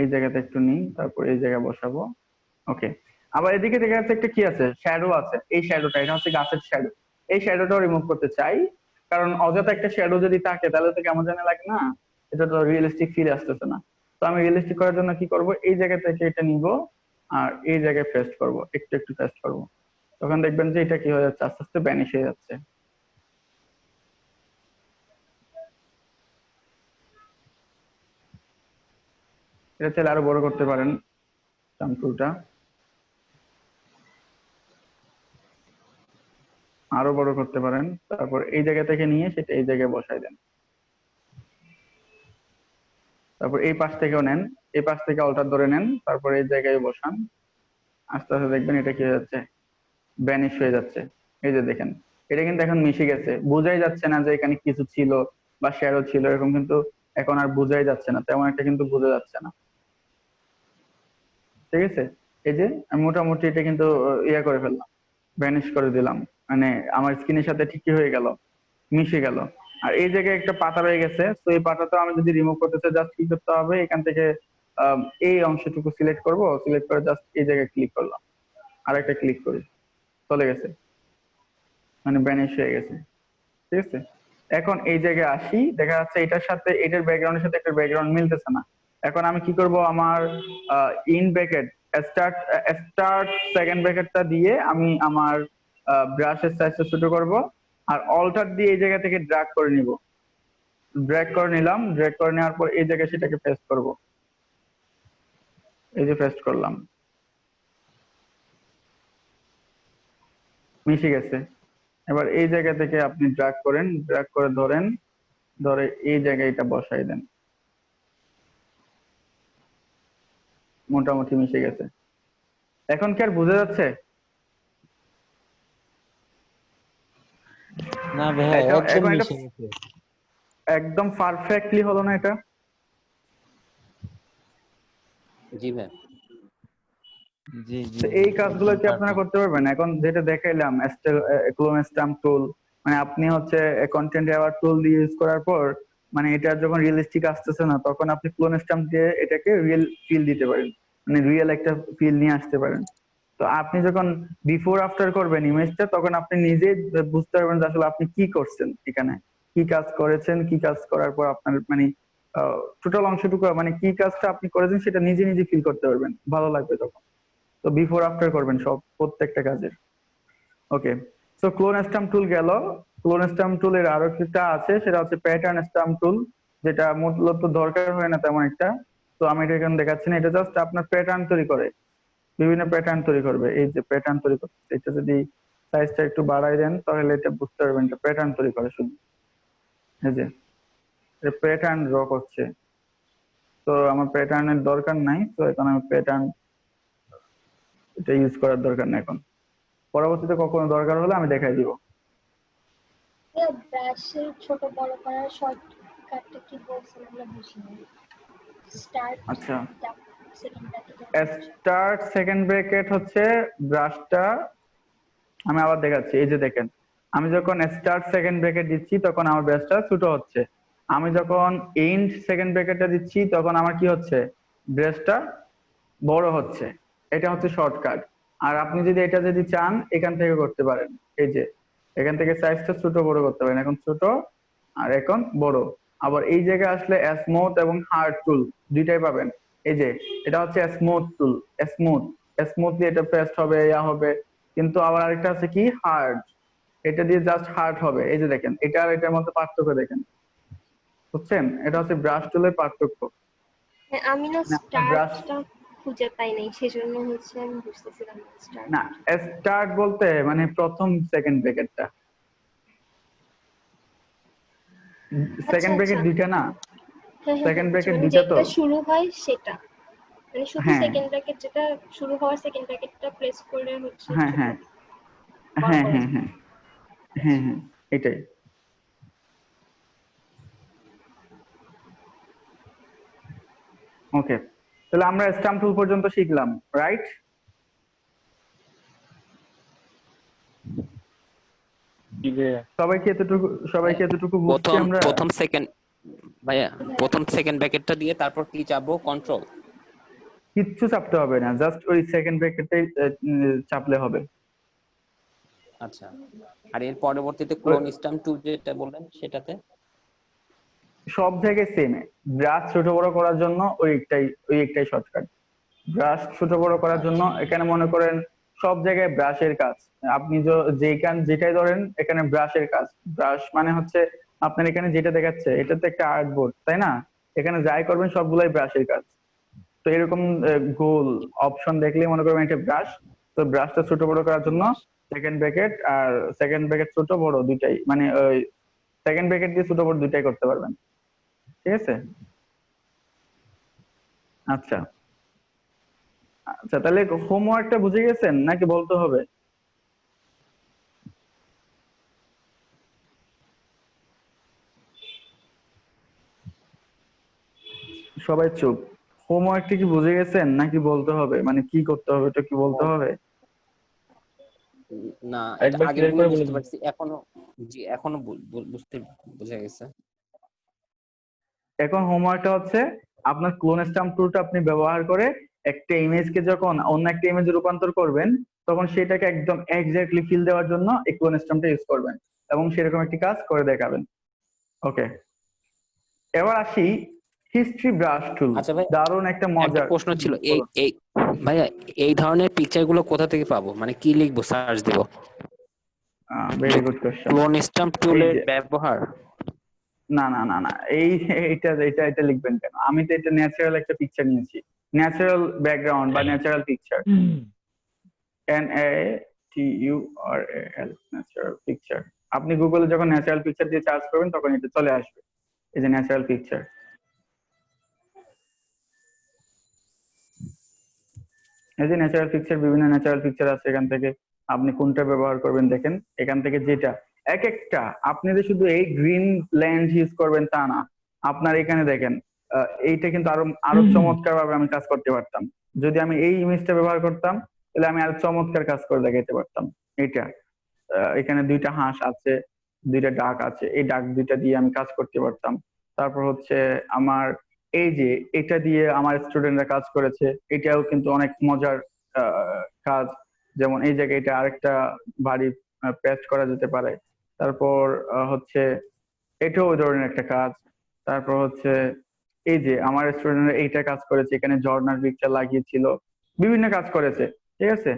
এই জায়গাতে একটু নিই, তারপর এই জায়গায় বসাবো। ওকে, আবার এদিকে দেখা যাচ্ছে একটা কি আছে, শ্যাডো আছে। এই শ্যাডোটা, এটা হচ্ছে গাছের শ্যাডো, এই শ্যাডোটাও রিমুভ করতে চাই, কারণ অযথা একটা শ্যাডো যদি থাকে তাহলে তো কেমন জানি লাগে না, এটা তো রিয়েলিস্টিক ফিল আসতেছে না। তো আমি রিয়েলিস্টিক করার জন্য কি করব, এই জায়গা থেকে এটা নিব আর এই জায়গায় পেস্ট করব, একটু একটু পেস্ট করব। তখন দেখবেন যে এটা কি হয়ে যাচ্ছে, আস্তে আস্তে ভ্যানিশ হয়ে যাচ্ছে। এটা চাইলে আরো বড় করতে পারেন স্যাম্পলটা, আরো বড় করতে পারেন। তারপর এই জায়গা থেকে নিয়ে সেটা এই জায়গায় বসাই দেন। তারপর এই পাশ থেকেও নেন, এই পাশ থেকে অল্টার ধরে নেন, তারপর এই জায়গায় বসান। আস্তে আস্তে দেখবেন এটা কি হয়ে যাচ্ছে, ভ্যানিশ হয়ে যাচ্ছে। এই যে দেখেন এটা কিন্তু এখন মিশে গেছে, বোঝাই যাচ্ছে না যে এখানে কিছু ছিল বা শ্যাডো ছিল, এরকম কিন্তু এখন আর বোঝাই যাচ্ছে না, তেমন একটা কিন্তু বোঝা যাচ্ছে না। ঠিক আছে, এই যে আমি মোটামুটি এটা কিন্তু ইয়া করে ফেললাম, ভ্যানিশ করে দিলাম, মানে আমার স্কিনের সাথে ঠিকই হয়ে গেল, মিশে গেল। আর এই জায়গায় একটা পাতা রয়ে গেছে, তো এই পাতাটা আমি যদি রিমুভ করতে চাই জাস্ট কি করতে হবে, এখান থেকে এই অংশটুকু সিলেক্ট করব, সিলেক্ট করে জাস্ট এই জায়গায় ক্লিক করলাম, আর একটা ক্লিক করি, চলে গেছে, মানে ভ্যানিশ হয়ে গেছে। ঠিক আছে, এখন এই জায়গায় আসি, দেখা যাচ্ছে এটার সাথে এটার ব্যাকগ্রাউন্ডের সাথে একটা ব্যাকগ্রাউন্ড মিলতেছে না। এখন আমি কি করব, আমার in bracket start start second ব্র্যাকেটটা দিয়ে আমি আমার ব্রাশের সাইজটা ছোট করব আর অল্টার দিয়ে এই জায়গা থেকে ড্র্যাগ করে নিব। ড্র্যাগ করে নিলাম, ড্র্যাগ করে নেওয়ার পর এই জায়গায় সেটাকে পেস্ট করব, এই যে পেস্ট করলাম, মিশে গেছে। এবার এই জায়গা থেকে আপনি ড্র্যাগ করেন, ড্র্যাগ করে ধরেন, ধরে এই জায়গায় এটা বসাই দেন, মোটামুটি মিশে গেছে। এখন কি আর বোঝা যাচ্ছে? না ভাইয়া এটা একদম এখন এটা মিশে গেছে। একদম পারফেক্টলি হলো না এটা? জি ভাই। জি জি তো জি এই কাজগুলো একদম কি আপনারা পারফেক্ট। করতে পারবেন? এখন যেটা দেখাইলাম ক্লোন স্ট্যাম্প টুল, মানে আপনি হচ্ছে কন্টেন্ট অ্যাওয়ার টুল দিয়ে ইউজ করার পর মানে এটা যখন রিয়েলিস্টিক আসতেছে না তখন আপনি ক্লোন স্ট্যাম্প দিয়ে এটাকে রিয়েল ফিল দিতে পারেন, মানে রিয়েল একটা ফিল নিয়ে আসতে পারেন। তো আপনি যখন বিফোর আফটার করবেন ইমেজটা তখন আপনি নিজেই বুঝতে পারবেন যে আসলে আপনি কি করছেন এখানে, কি কাজ করেছেন, কি কাজ করার পর আপনার মানে টোটাল অংশটুকু মানে কি কাজটা আপনি করেছেন সেটা নিজে নিজে ফিল করতে পারবেন, ভালো লাগবে তখন। তো বিফোর আফটার করবেন সব প্রত্যেকটা কাজের। ওকে, সো ক্লোন স্ট্যাম্প টুল গেল। ক্লোন স্ট্যাম্প টুলের আরো একটা আছে, সেটা হচ্ছে প্যাটার্ন স্ট্যাম্প টুল, যেটা মূলত দরকার হয় না তেমন একটা। তো আমি এটা এখানে দেখাচ্ছি না, এটা জাস্ট আপনার প্যাটার্ন তৈরি করে, বিভিন্ন প্যাটার্ন তৈরি করবে। এই যে প্যাটার্ন তৈরি করছে, এটা যদি সাইজটা একটু বাড়াই দেন তাহলে এটা বুঝতে পারবেন এটা প্যাটার্ন তৈরি করে শুধু। এই যে প্যাটার্ন ড্র করছে, তো আমার প্যাটার্নের দরকার নাই, তো এখন আমি প্যাটার্ন এটা ইউজ করার দরকার নেই এখন, পরবর্তীতে কখনো দরকার হলে আমি দেখাই দিব। ব্রাশের ছোট বড় করার শর্টকাটটা কি বলছেন আমরা বুঝিনি। স্টার্ট আচ্ছা, second bracket. Start second bracket হচ্ছে ব্রাশটা, আমি আবার দেখাচ্ছি। এই যে দেখেন, আমি যখন স্টার্ট সেকেন্ড ব্র্যাকেট দিচ্ছি তখন আমার ব্রাশটা ছোট হচ্ছে, আমি যখন এন্ড সেকেন্ড ব্র্যাকেটটা দিচ্ছি তখন আমার কি হচ্ছে, ব্রাশটা বড় হচ্ছে। এটা হচ্ছে শর্টকাট। আর আপনি যদি এটা যদি চান এখান থেকে করতে পারেন, এই যে এখান থেকে সাইজটা ছোট বড় করতে পারেন, এখন ছোট আর এখন বড়। আবার এই জায়গায় আসলে স্মুথ এবং হার্ড টুল দুইটাই পাবেন। এই যে এটা হচ্ছে স্মুথ টুল, স্মুথ, স্মুথলি এটা পেস্ট হবে, ইয়া হবে। কিন্তু আবার আরেকটা আছে কি হার্ড, এটা দিয়ে জাস্ট হার্ড হবে। এই যে দেখেন, এটা আর এটার মধ্যে পার্থক্য দেখেন, বুঝছেন? এটা হচ্ছে ব্রাশ টুলের পার্থক্য। হ্যাঁ, আমি না ব্রাশ স্টার্টটা খুঁজে পাই নাই, সেজন্য হচ্ছে আমি বুঝতেছিলাম না স্টার্ট। না, স্টার্ট বলতে মানে প্রথম সেকেন্ড ব্র্যাকেটটা, আচ্ছা সেকেন্ড আচ্ছা, ব্র্যাকেট দুইটা না, হ্যাঁ হ্যাঁ হ্যাঁ সেকেন্ড বুঝছি। ব্র্যাকেট মানে দুইটা তো। যেটা শুরু হয় সেটা, মানে শুধু হ্যাঁ সেকেন্ড ব্র্যাকেট, যেটা শুরু হওয়ার সেকেন্ড ব্র্যাকেটটা প্রেস করলে হচ্ছে হ্যাঁ ছোট হ্যাঁ বড় হ্যাঁ করা হ্যাঁ যায়। হ্যাঁ হ্যাঁ হ্যাঁ, এটাই। ওকে, তাহলে আমরা স্টাম্প টুল পর্যন্ত শিখলাম, রাইট? জি ভাইয়া। সবাইকে এতটুকু বুঝছি প্রথম আমরা। প্রথম সেকেন্ড ভাইয়া, প্রথম সেকেন্ড ব্র্যাকেটটা দিয়ে তারপর কি চাপবো? কন্ট্রোল? কিচ্ছু চাপতে হবে না, জাস্ট ওই সেকেন্ড ব্র্যাকেটটাই চাপলে হবে। আচ্ছা, আর এর পরবর্তীতে ওই ক্লোন স্ট্যাম্প টুল যেটা বললেন সেটাতে? সব জায়গায় সেম, ব্রাশ ছোট বড় করার জন্য ওই একটাই শর্টকাট। ব্রাশ ছোট বড় করার জন্য আচ্ছা এখানে মনে করেন সব জায়গায় ব্রাশের কাজ, আপনি যেটাই ধরেন এখানে ব্রাশের কাজ। ব্রাশ মানে হচ্ছে আপনার এখানে যেটা দেখাচ্ছে এটা তো একটা আর্টবোর্ড, তাই না? এখানে যাই করবেন সবগুলাই ব্রাশের কাজ। তো এরকম গোল অপশন দেখলেই মনে করবেন এটা ব্রাশ। তো ব্রাশটা ছোট বড় করার জন্য ব্রাশ। সেকেন্ড ব্র্যাকেট আর সেকেন্ড ব্র্যাকেট ছোট বড় দুইটাই, মানে ওই সেকেন্ড ব্র্যাকেট দিয়ে ছোট বড় দুইটাই করতে পারবেন, ঠিক আছে? আচ্ছা আচ্ছা, তাহলে হোমওয়ার্কটা বুঝে গেছেন নাকি বলতে হবে? সবাই চুপ। হোমওয়ার্কটা কি বুঝে গেছেন নাকি বলতে হবে, মানে কি করতে হবে এটা কি বলতে হবে? না, এটা একবার ক্লিয়ার আগেরগুলো করে বলে বুঝতে দিন। পারছি, এখনো জি এখনো বুঝতে বোঝা গেছে। এখন হোমওয়ার্কটা হচ্ছে আপনার ক্লোন স্ট্যাম্প টুলটা আপনি ব্যবহার করে একটা ইমেজকে যখন অন্য একটা ইমেজে রূপান্তর করবেন তখন সেটাকে একদম এক্স্যাক্টলি ফিল দেওয়ার জন্য এই ক্লোন স্ট্যাম্পটা ইউজ করবেন এবং সেরকম একটি কাজ করে দেখাবেন। ওকে, এবার আসি হিস্ট্রি ব্রাশ টুল। আচ্ছা ভাই, দারুণ একটা একটা মজার। প্রশ্ন ছিল, এই বলুন। এই ভাইয়া, এই ধরনের পিকচার গুলো কোথা থেকে পাবো? মানে কি লিখবো, সার্চ দেবো? Very good question. Clone stamp এই টুলের যে ব্যবহার? না না না না, এটা লিখবেন কেন? আমি তো এটা ন্যাচারাল একটা পিকচার নিয়েছি, ন্যাচারাল ব্যাকগ্রাউন্ড বা natural picture, NATURAL, natural picture. আপনি গুগলে যখন ন্যাচারাল পিকচার দিয়ে সার্চ করবেন তখন এটা চলে আসবে, এই যে ন্যাচারাল পিকচার। এই যে ন্যাচারাল পিকচার, বিভিন্ন ন্যাচারাল পিকচার আছে, এখান থেকে আপনি কোনটা ব্যবহার করবেন দেখেন, এখান থেকে যেটা এক একটা, আপনি যে শুধু এই গ্রিন লেন্স ইউজ করবেন তা না, আপনার এখানে দেখেন এইটা কিন্তু আরো আরো চমৎকার ভাবে আমি কাজ করতে পারতাম। যদি আমি এই ইমেজটা ব্যবহার করতাম তাহলে আমি আরো চমৎকার কাজ করে দেখাতে পারতাম। এটা এখানে দুইটা হাঁস আছে, দুইটা ডাক আছে, এই ডাক দুইটা দিয়ে আমি কাজ করতে পারতাম। তারপর হচ্ছে আমার এই যে এটা দিয়ে আমার স্টুডেন্টরা কাজ করেছে, এটাও কিন্তু অনেক মজার কাজ। যেমন এই জায়গায় এটা আরেকটা বাড়ি পেস্ট করা যেতে পারে। তারপর হচ্ছে এটাও ওই ধরনের একটা কাজ। তারপর হচ্ছে এই যে আমার স্টুডেন্টরা এইটা কাজ করেছে, এখানে ঝর্ণার পিকচার লাগিয়েছিল, বিভিন্ন কাজ করেছে, ঠিক আছে।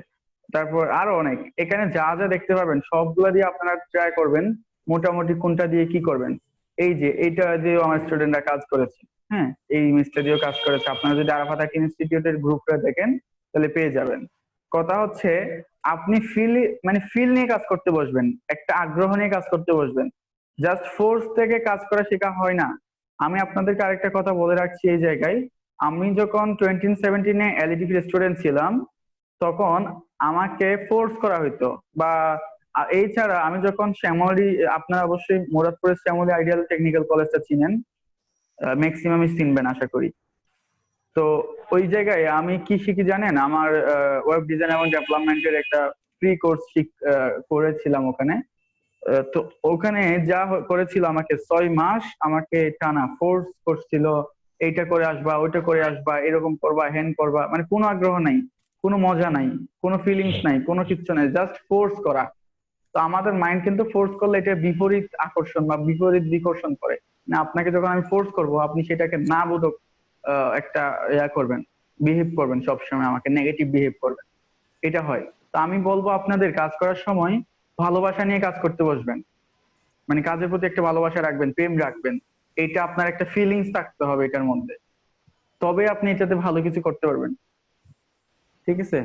তারপর আরো অনেক, এখানে যা যা দেখতে পাবেন সবগুলা দিয়ে আপনারা ট্রাই করবেন মোটামুটি কোনটা দিয়ে কি করবেন। এই যে এইটা দিয়েও আমার স্টুডেন্টরা কাজ করেছে, হ্যাঁ, এই ইমেজটা দিয়েও কাজ করেছে। আপনারা যদি আরাফাত আকিম ইনস্টিটিউটের গ্রুপটা দেখেন তাহলে পেয়ে যাবেন। কথা হচ্ছে আপনি ফিল নিয়ে কাজ করতে বসবেন, একটা আগ্রহ নিয়ে কাজ করতে বসবেন। জাস্ট ফোর্স থেকে কাজ করা শেখা হয় না। আমি আপনাদেরকে আরেকটা কথা বলে রাখছি এই জায়গায়, আমি যখন 2017-এ এলইডি স্টুডেন্ট ছিলাম তখন আমাকে ফোর্স করা হইতো, বা এছাড়া আমি যখন শ্যামলী, আপনারা অবশ্যই মুরাদপুরের শ্যামলী আইডিয়াল টেকনিক্যাল কলেজটা চিনেন, ম্যাক্সিমামই চিনবেন আশা করি। তো ওই জায়গায় আমি কি শিখি জানেন, আমার ওয়েব ডিজাইন এবং ডেভেলপমেন্টের একটা ফ্রি কোর্স করেছিলাম ওখানে। তো ওখানে যা করেছিল, আমাকে 6 মাস আমাকে টানা ফোর্স করছিল, এইটা করে আসবা, ওইটা করে আসবা, এরকম করবা, হ্যান করবা, মানে কোনো আগ্রহ নাই, কোনো মজা নাই, কোনো ফিলিংস নাই, কোনো কিচ্ছু নাই, জাস্ট ফোর্স করা। তো আমাদের মাইন্ড কিন্তু ফোর্স করলে এটা বিপরীত আকর্ষণ বা বিপরীত বিকর্ষণ করে। না, আপনাকে যখন আমি ফোর্স করব আপনি সেটাকে না বোধক একটা করবেন, বিহেভ করবেন, সবসময় আমাকে নেগেটিভ বিহেভ করবেন, এটা হয়। তো আমি বলবো আপনাদের কাজ করার সময় ভালোবাসা নিয়ে কাজ করতে বসবেন, মানে কাজের প্রতি একটা ভালোবাসা রাখবেন, প্রেম রাখবেন। এটা আপনার একটা ফিলিংস থাকতে হবে এটার মধ্যে, তবে আপনি এটাতে ভালো কিছু করতে পারবেন, ঠিক আছে।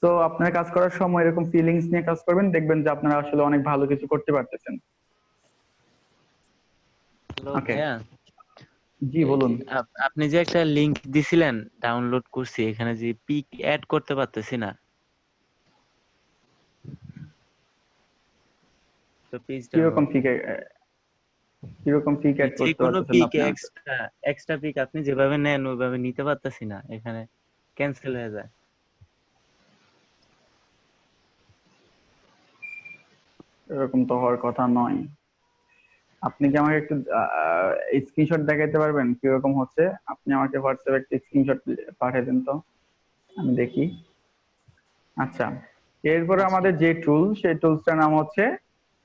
তো আপনার কাজ করার সময় এরকম ফিলিংস নিয়ে কাজ করবেন, দেখবেন যে আপনারা আসলে অনেক ভালো কিছু করতে পারতেছেন। হ্যালো ওকে, ভাইয়া, জি এই বলুন। আপনি যে একটা লিংক দিছিলেন ডাউনলোড করছি, এখানে যে পিক অ্যাড করতে পারতেছি না, তো পেজটার কিরকম মধ্যে ফিক, কিরকম ফিক অ্যাড যে করতে কোনো পারতেছেন পিক আপনি? এক্সট্রা এক্সট্রা পিক আপনি যেভাবে নেন ওইভাবে নিতে পারতেছি না, এখানে ক্যান্সেল হয়ে যায়। এরকম তো হওয়ার কথা নয়। আপনি কি আমাকে একটু স্ক্রিনশট দেখাইতে পারবেন কিরকম হচ্ছে? আপনি আমাকে হোয়াটসঅ্যাপে একটা স্ক্রিনশট পাঠিয়ে দেন তো, আমি দেখি। আচ্ছা, এরপরে আচ্ছা, আমাদের যে টুল, সেই টুলসটার নাম হচ্ছে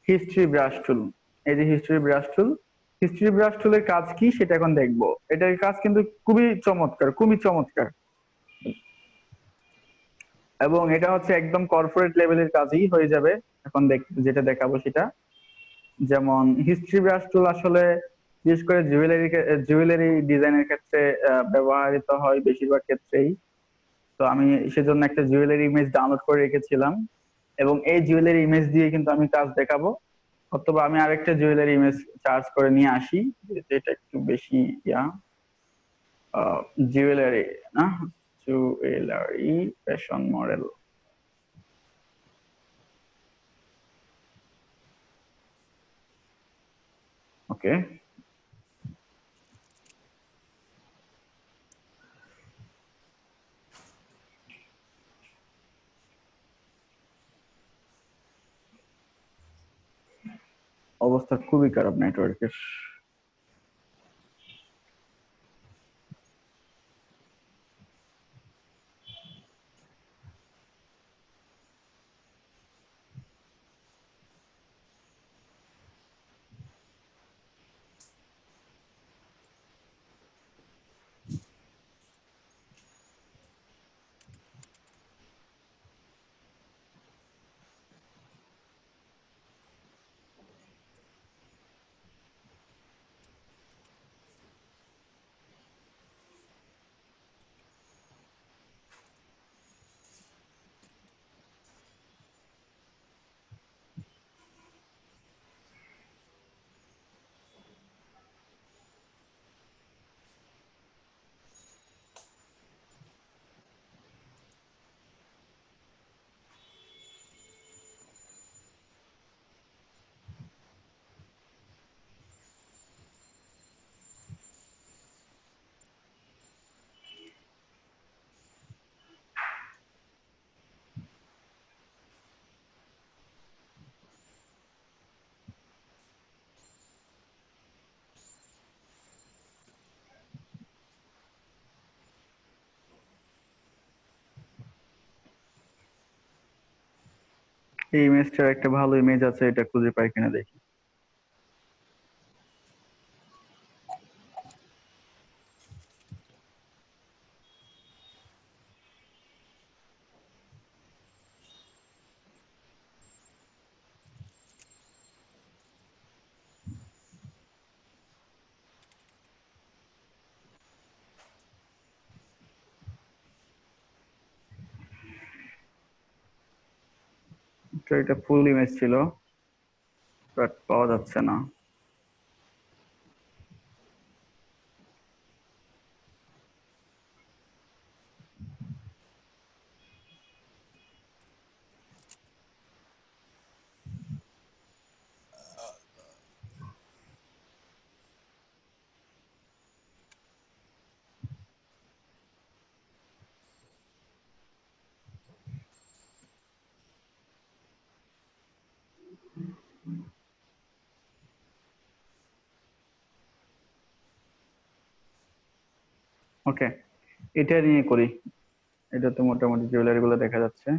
হিস্ট্রি ব্রাশ টুল। এই যে হিস্ট্রি ব্রাশ টুল, হিস্ট্রি ব্রাশ টুলের কাজ কি সেটা এখন দেখবো। এটার কাজ কিন্তু খুবই চমৎকার, খুবই চমৎকার, এবং এটা হচ্ছে একদম কর্পোরেট লেভেলের কাজই হয়ে যাবে। এখন যেটা দেখাবো সেটা, যেমন হিস্ট্রি ব্রাশ টুল আসলে বিশেষ করে জুয়েলারি ডিজাইনের ক্ষেত্রে ব্যবহৃত হয় বেশিরভাগ ক্ষেত্রেই। তো আমি সেজন্য একটা জুয়েলারি ইমেজ ডাউনলোড করে রেখেছিলাম, এবং এই জুয়েলারি ইমেজ দিয়ে কিন্তু আমি কাজ দেখাবো। অথবা আমি আরেকটা জুয়েলারি ইমেজ চার্জ করে নিয়ে আসি, যেটা একটু বেশি ইয়া, জুয়েলারি না, জুয়েলারি ফ্যাশন মডেল। ওকে, অবস্থা খুবই খারাপ নেটওয়ার্কের। এই ইমেজটার একটা ভালো ইমেজ আছে, এটা খুঁজে পাই কিনা দেখি। তো এটা ফুল ইমেজ ছিল, বাট পাওয়া যাচ্ছে না। ওকে, এটা নিয়ে করি। এটা তো মোটামুটি জুয়েলারি গুলো দেখা যাচ্ছে।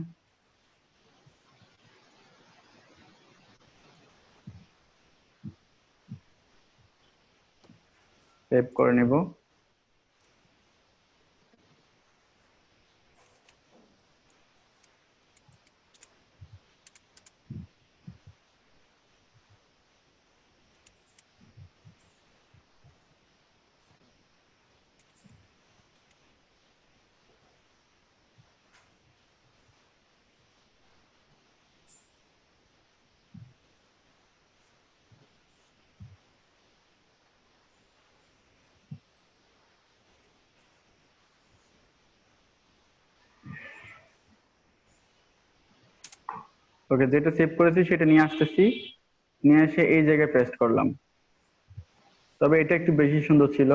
সেভ করে নিব। ওকে, যেটা সেভ করেছি সেটা নিয়ে আসতেছি, নিয়ে এসে এই জায়গায় পেস্ট করলাম। তবে এটা একটু বেশি সুন্দর ছিল।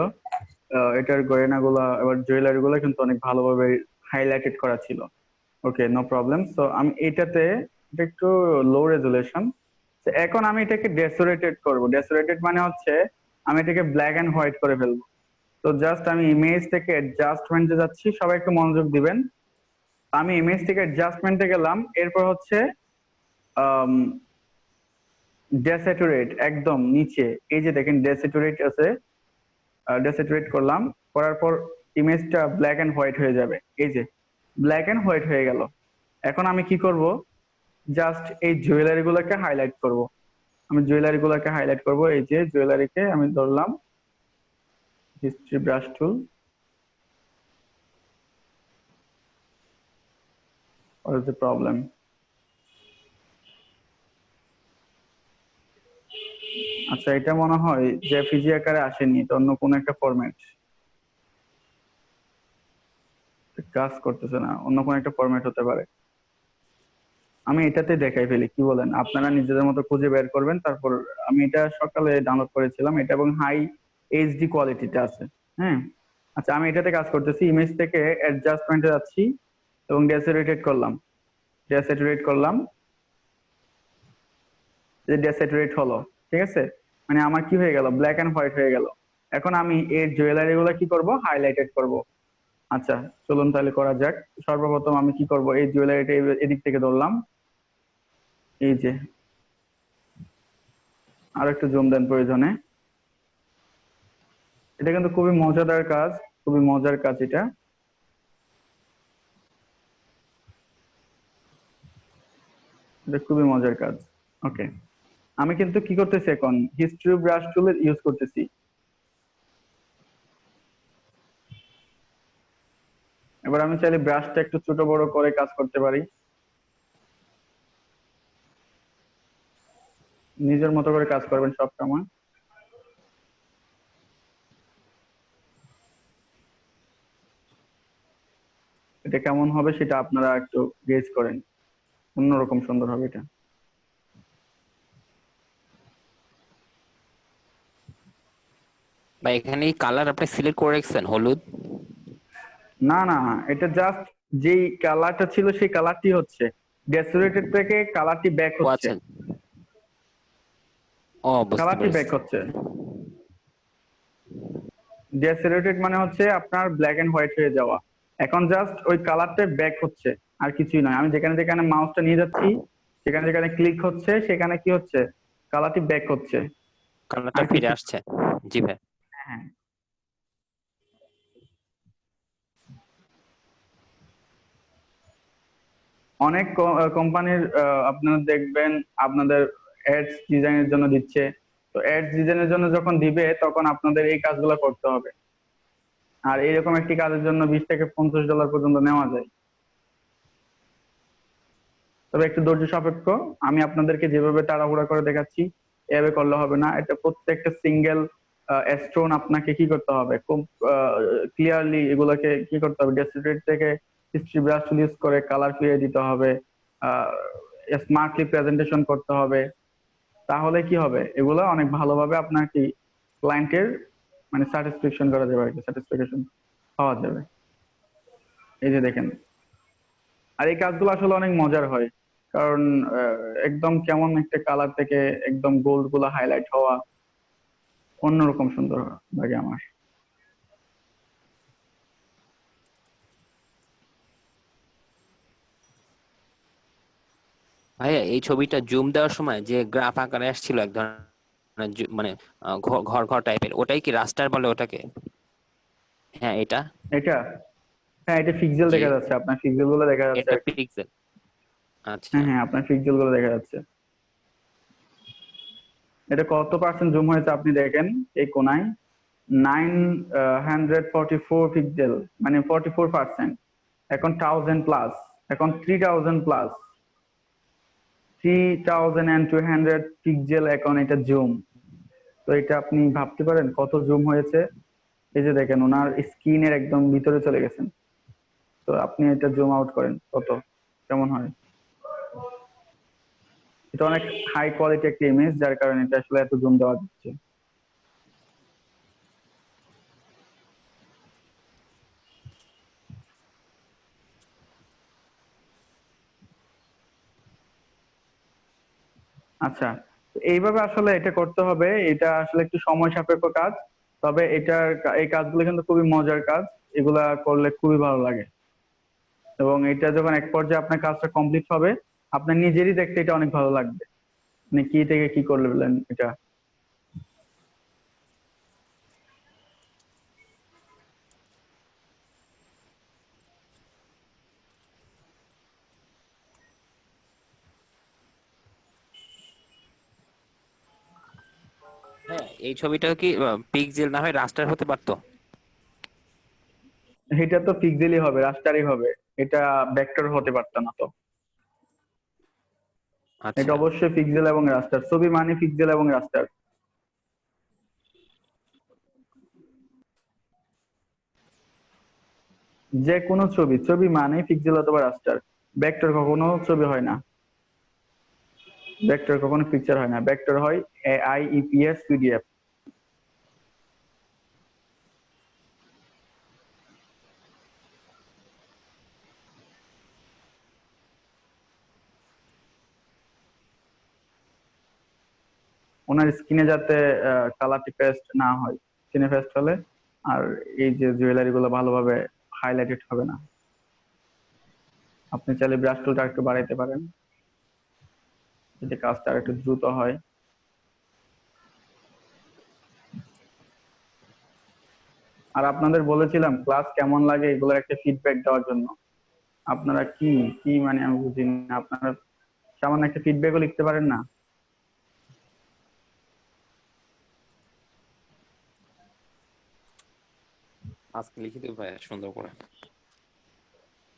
এটার গয়নাগুলা এবার জুয়েলারি গুলা কিন্তু অনেক ভালোভাবে হাইলাইটেড করা ছিল। ওকে, নো প্রবলেম। তো আমি এটাতে এটা একটু লো রেজুলেশন। এখন আমি এটাকে ডেসোরেটেড করব। ডেসোরেটেড মানে হচ্ছে আমি এটাকে ব্ল্যাক এন্ড হোয়াইট করে ফেলবো। তো জাস্ট আমি ইমেজ থেকে অ্যাডজাস্টমেন্টে যাচ্ছি, সবাই একটু মনোযোগ দিবেন। আমি ইমেজ থেকে অ্যাডজাস্টমেন্টে গেলাম, এরপর হচ্ছে ডেসেটুরেট একদম নিচে, এই যে দেখেন ডেসেটুরেট আছে, ডেসেটুরেট করলাম, করার পর ইমেজটা ব্ল্যাক এন্ড হোয়াইট হয়ে যাবে। এই যে ব্ল্যাক এন্ড হোয়াইট হয়ে গেল। এখন আমি কি করব, জাস্ট এই জুয়েলারি গুলোকে হাইলাইট করব। আমি জুয়েলারি গুলোকে হাইলাইট করব। এই যে জুয়েলারিকে আমি ধরলাম, history brush tool, what is the problem? আচ্ছা, এটা মনে হয় জেপিজি আকারে আসেনি, এটা অন্য কোনো একটা ফরম্যাট, কাজ করতেছে না, অন্য কোনো একটা ফরম্যাট হতে পারে। আমি এটাতে দেখাই ফেলি, কি বলেন? আপনারা নিজেদের মতো খুঁজে বের করবেন। তারপর আমি এটা সকালে ডাউনলোড করেছিলাম এটা, এবং হাই এইচডি কোয়ালিটিতে আছে। হ্যাঁ, আচ্ছা, আমি এটাতে কাজ করতেছি। ইমেজ থেকে অ্যাডজাস্টমেন্টে যাচ্ছি এবং ডেসেটুরেট করলাম। ডেসেটুরেট করলাম, যে ডেসেটুরেট হলো, ঠিক আছে? মানে আমার কি হয়ে গেল, ব্ল্যাক এন্ড হোয়াইট হয়ে গেল। এখন আমি এর জুয়েলারি গুলো কি করব, হাইলাইটেড করব। আচ্ছা, চলুন তাহলে করা যাক। সর্বপ্রথম আমি কি করব, এই জুয়েলারিটা এদিক থেকে ধরলাম, এই যে, আর একটু জুম দেন প্রয়োজনে। এটা কিন্তু খুবই মজাদার কাজ, খুবই মজার কাজ এটা। এটা খুবই মজার কাজ। ওকে, আমি কিন্তু কি করতেছি, এখন হিস্ট্রি ব্রাশ টুল ইউজ করতেছি। এবার আমি চাইলে ব্রাশটা একটু ছোট বড় করে কাজ করতে পারি, নিজের মতো করে কাজ করবেন সব সময়। এটা কেমন হবে সেটা আপনারা একটু গেজ করেন, অন্যরকম সুন্দর হবে এটা। ভাই এখানে কালার আপনি সিলেক্ট করে রাখছেন হলুদ? না না, এটা জাস্ট যেই কালারটা ছিল সেই কালারটি হচ্ছে, ডেসোরেটেড থেকে কালারটি ব্যাক ও হচ্ছে, আচ্ছা, ও বুঝতে কালারটি ব্যাক পেরেছি। হচ্ছে। ডেসোরেটেড মানে হচ্ছে আপনার ব্ল্যাক এন্ড হোয়াইট হয়ে যাওয়া। এখন জাস্ট ওই কালারটা ব্যাক হচ্ছে, আর কিছুই নয়। আমি যেখানে যেখানে মাউসটা নিয়ে যাচ্ছি যেখানে যেখানে ক্লিক হচ্ছে সেখানে কি হচ্ছে, কালারটি ব্যাক হচ্ছে। কালারটা আর ফিরে কিছু, আসছে। জি ভাই। হ্যাঁ, অনেক কোম্পানির আপনারা দেখবেন আপনাদের অ্যাডস ডিজাইনের জন্য দিচ্ছে। তো অ্যাডস ডিজাইনের জন্য যখন দিবে তখন আপনাদের এই কাজগুলো করতে হবে। আর এরকম একটি কাজের জন্য $20 থেকে $50 পর্যন্ত নেওয়া যায়। তবে একটু ধৈর্য সাপেক্ষ। আমি আপনাদেরকে যেভাবে তাড়াহুড়া করে দেখাচ্ছি এভাবে করলে হবে না। এটা প্রত্যেকটা সিঙ্গেল স্টোন আপনাকে কি করতে হবে, খুব ক্লিয়ারলি এগুলোকে কি করতে হবে, ডেসিডেট থেকে হিস্ট্রি ব্রাশ ইউজ করে কালার ফিরিয়ে দিতে হবে, স্মার্টলি প্রেজেন্টেশন করতে হবে। তাহলে কি হবে, এগুলো অনেক ভালোভাবে আপনার কি ক্লায়েন্টের মানে স্যাটিসফ্যাকশন করা যাবে আর কি, স্যাটিসফ্যাকশন পাওয়া যাবে। এই যে দেখেন, আর এই কাজগুলো আসলে অনেক মজার হয়। কারণ একদম কেমন একটা কালার থেকে একদম গোল্ড গুলা হাইলাইট হওয়া অন্যরকম সুন্দর লাগে আমার। ভাইয়া এই ছবিটা জুম দেওয়ার সময় যে গ্রাফ আকারে আসছিল এক ধরনের মানে ঘর ঘর টাইপের, ওটাই কি রাস্টার বলে ওটাকে? হ্যাঁ এটা। এটা, হ্যাঁ, এটা পিক্সেল জি, দেখা যাচ্ছে, আপনার পিক্সেল গুলো দেখা যাচ্ছে এটা আর কি। পিক্সেল। আচ্ছা। হ্যাঁ হ্যাঁ, আপনার পিক্সেল গুলো দেখা যাচ্ছে। এটা কত পার্সেন্ট জুম হয়েছে আপনি দেখেন, এই কোনায় 944 পিক্সেল, মানে 44%। এখন 1000+, এখন 3000+, 3200 এখন এটা জুম। তো এটা আপনি ভাবতে পারেন কত জুম হয়েছে। এই যে দেখেন ওনার স্ক্রিনের একদম ভিতরে চলে গেছেন। তো আপনি এটা জুম আউট করেন কত, কেমন হয়। এটা অনেক হাই কোয়ালিটি একটা ইমেজ, যার কারণে এটা আসলে এত জুম দেওয়া যাচ্ছে। আচ্ছা, তো এইভাবে আসলে এটা করতে হবে। এটা আসলে একটু সময় সাপেক্ষ কাজ। তবে এই কাজগুলো কিন্তু খুবই মজার কাজ। এগুলা করলে খুবই ভালো লাগে। এবং এটা যখন এক পর্যায়ে আপনার কাজটা কমপ্লিট হবে, আপনার নিজেরই দেখতে এটা অনেক ভালো লাগবে। মানে কি থেকে কি করলেন এটা। হ্যাঁ এই ছবিটা কি পিক্সেল না হয় রাস্টার হতে পারতো? এটা তো পিক্সেলই হবে, রাস্টারই হবে। এটা ভেক্টর হতে পারত না তো। এটা আচ্ছা। অবশ্যই পিক্সেল এবং রাস্টার, ছবি মানে পিক্সেল এবং রাস্টার। যে কোনো ছবি, ছবি মানে পিক্সেল অথবা রাস্টার। ভেক্টর কখনো ছবি হয় না, ভেক্টর কখনো পিকচার হয় না। ভেক্টর হয় এআই, ইপিএস, পিডিএফ। ওনার স্কিনে যাতে কালারটি পেস্ট না হয়, স্কিনে পেস্ট হলে আর এই যে জুয়েলারি গুলো ভালোভাবে হাইলাইটেড হবে না। আপনি চাইলে ব্রাশ টুলটা একটু বাড়াইতে পারেন যদি কাজটা আর একটু দ্রুত হয়। আর আপনাদের বলেছিলাম ক্লাস কেমন লাগে এগুলোর একটা ফিডব্যাক দেওয়ার জন্য। আপনারা কি কি মানে আমি বুঝি না, আপনারা সামান্য একটা ফিডব্যাকও লিখতে পারেন না? আজকে লিখে দেবো ভাইয়া সুন্দর করে।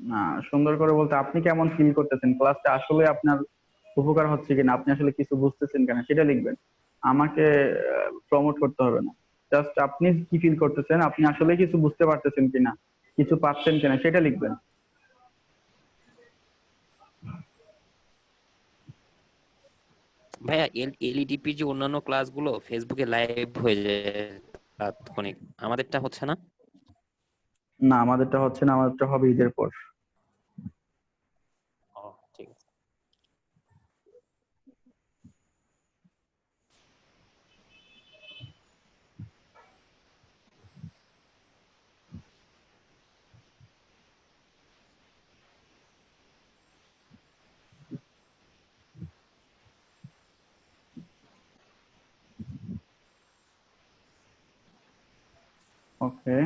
না, সুন্দর করে বলতে আপনি কেমন ফিল করতেছেন, ক্লাসটা আসলে আপনার উপকার হচ্ছে কিনা, আপনি আসলে কিছু বুঝতেছেন কিনা সেটা লিখবেন। আমাকে প্রমোট করতে হবে না। জাস্ট আপনি কি ফিল করতেছেন, আপনি আসলে কিছু বুঝতে পারতেছেন কিনা, কিছু পাচ্ছেন কিনা সেটা লিখবেন। ভাইয়া এলইডিপি যে অন্যান্য ক্লাসগুলো ফেসবুকে লাইভ হয়ে যায় তাৎক্ষণিক, আমাদেরটা হচ্ছে না। না, আমাদেরটা হচ্ছে না, আমাদেরটা হবে ঈদের পর। ও ঠিক আছে। ওকে,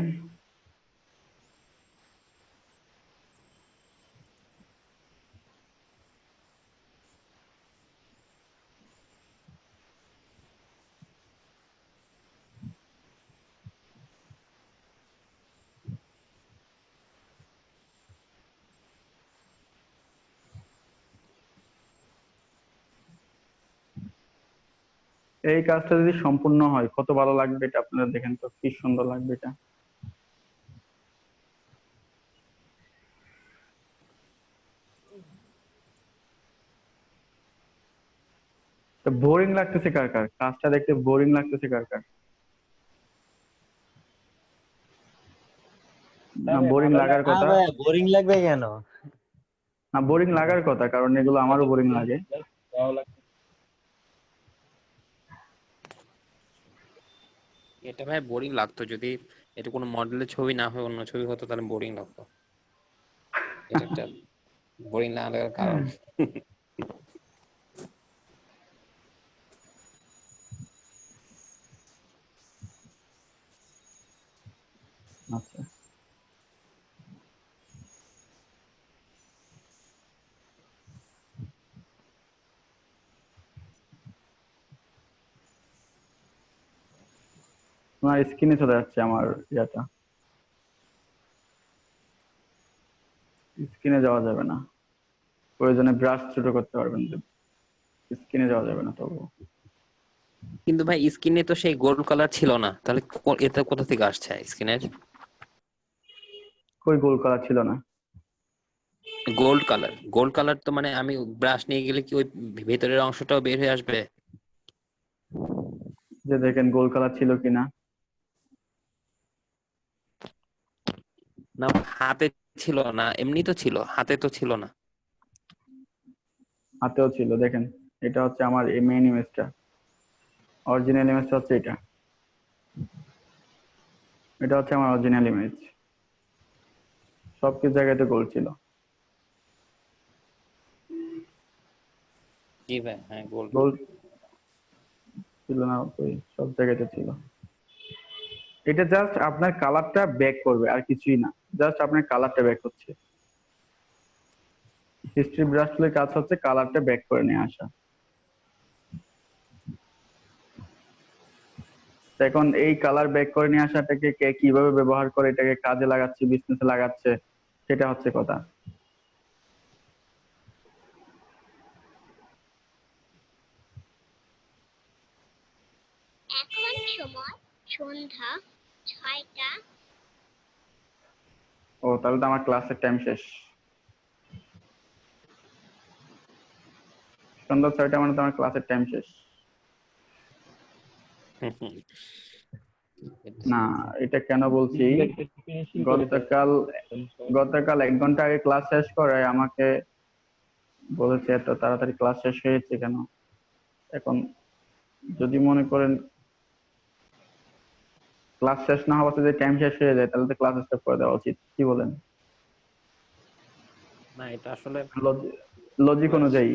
এই কাজটা যদি সম্পূর্ণ হয় কত ভালো লাগবে এটা আপনারা দেখেন তো, কি সুন্দর লাগবে এটা। বোরিং লাগতেছে কার কার? কাজটা দেখতে বোরিং লাগতেছে কার কার? না, বোরিং লাগার না কথা। ভাই, বোরিং লাগবে কেন? না, বোরিং লাগার কথা, কারণ এগুলো আমারও বোরিং লাগে। এটা ভাই বোরিং লাগতো যদি এটা কোনো মডেলের ছবি না হয় অন্য ছবি হতো, তাহলে বোরিং লাগতো। এটা একটা বোরিং না লাগার কারণ। আচ্ছা, তোমার স্ক্রিনে চলে যাচ্ছে আমার ইয়াটা, স্ক্রিনে যাওয়া যাবে না। প্রয়োজনে ব্রাশ ছোট করতে পারবেন, স্ক্রিনে যাওয়া যাবে না তবু। কিন্তু ভাই স্কিনে তো সেই গোল্ড কালার ছিল না, তাহলে এটা কোথা থেকে আসছে স্কিনের? কই গোল করা ছিল না? গোল্ড কালার তো মানে আমি ব্রাশ নিয়ে গেলে কি ওই ভেতরের অংশটাও বের হয়ে আসবে? যে দেখেন গোল কালার ছিল কিনা। না হাতে ছিল না, এমনি তো ছিল, হাতে তো ছিল না। হাতেও ছিল, দেখেন। এটা হচ্ছে আমার মেইন ইমেজটা, অরিজিনাল ইমেজটা হচ্ছে এটা। এটা হচ্ছে আমার অরিজিনাল ইমেজ। সবকিছু জায়গাতে গোল ছিল। জি ভাই, হ্যাঁ গোল্ড। গোল ছিল না ওই সব জায়গাতে ছিল। এটা জাস্ট আপনার কালারটা ব্যাক করবে, আর কিছুই না। জাস্ট আপনার কালারটা ব্যাক হচ্ছে। হিস্ট্রি ব্রাশ টুলের কাজ হচ্ছে কালারটা ব্যাক করে নিয়ে আসা। তো এখন এই কালার ব্যাক করে নিয়ে আসাটাকে কে কিভাবে ব্যবহার করে এটাকে কাজে লাগাচ্ছে, বিজনেসে লাগাচ্ছে, সেটা হচ্ছে কথা। এখন সময় সন্ধ্যা 6টা। ও, তাহলে তো আমার ক্লাসের টাইম শেষ। সন্ধ্যা 6টা মানে তো আমার ক্লাসের টাইম শেষ। না, এটা কেন বলছি, গতকাল গতকাল 1 ঘন্টা আগে ক্লাস শেষ করে আমাকে বলেছে এত তাড়াতাড়ি ক্লাস শেষ হয়েছে কেন। এখন যদি মনে করেন ক্লাস শেষ না হওয়াতে যে টাইম শেষ হয়ে যায়, তাহলে তো ক্লাস স্টপ করে দেওয়া উচিত, কি বলেন? না এটা আসলে লজিক অনুযায়ী।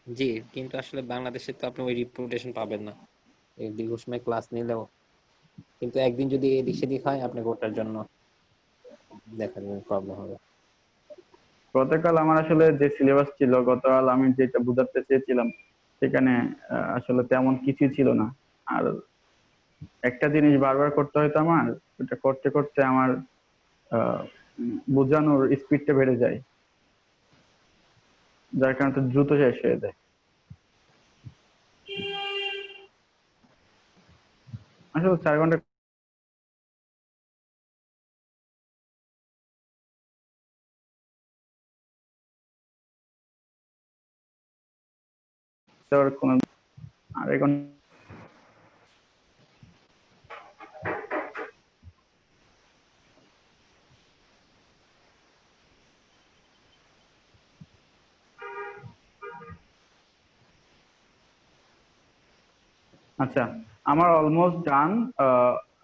জি, কিন্তু আসলে বাংলাদেশে তো আপনি ওই রিপ্রেজেন্টেশন পাবেন না এই দীর্ঘ সময় ক্লাস নিলেও। কিন্তু একদিন যদি এদিক সেদিক হয় আপনাকে ওটার জন্য দেখা যাবে প্রবলেম হবে। গতকাল আমার আসলে যে সিলেবাস ছিল, গতকাল আমি যেটা বোঝাতে চেয়েছিলাম সেখানে আসলে তেমন কিছু ছিল না। আর একটা জিনিস বারবার করতে হয়তো আমার, এটা করতে করতে আমার বোঝানোর স্পিডটা বেড়ে যায়, যার কারণে দ্রুত শেষ হয়ে যায়। আসলে 4 ঘন্টা দেওয়ার কোনো, আর এখন আচ্ছা, আমার অলমোস্ট ডান।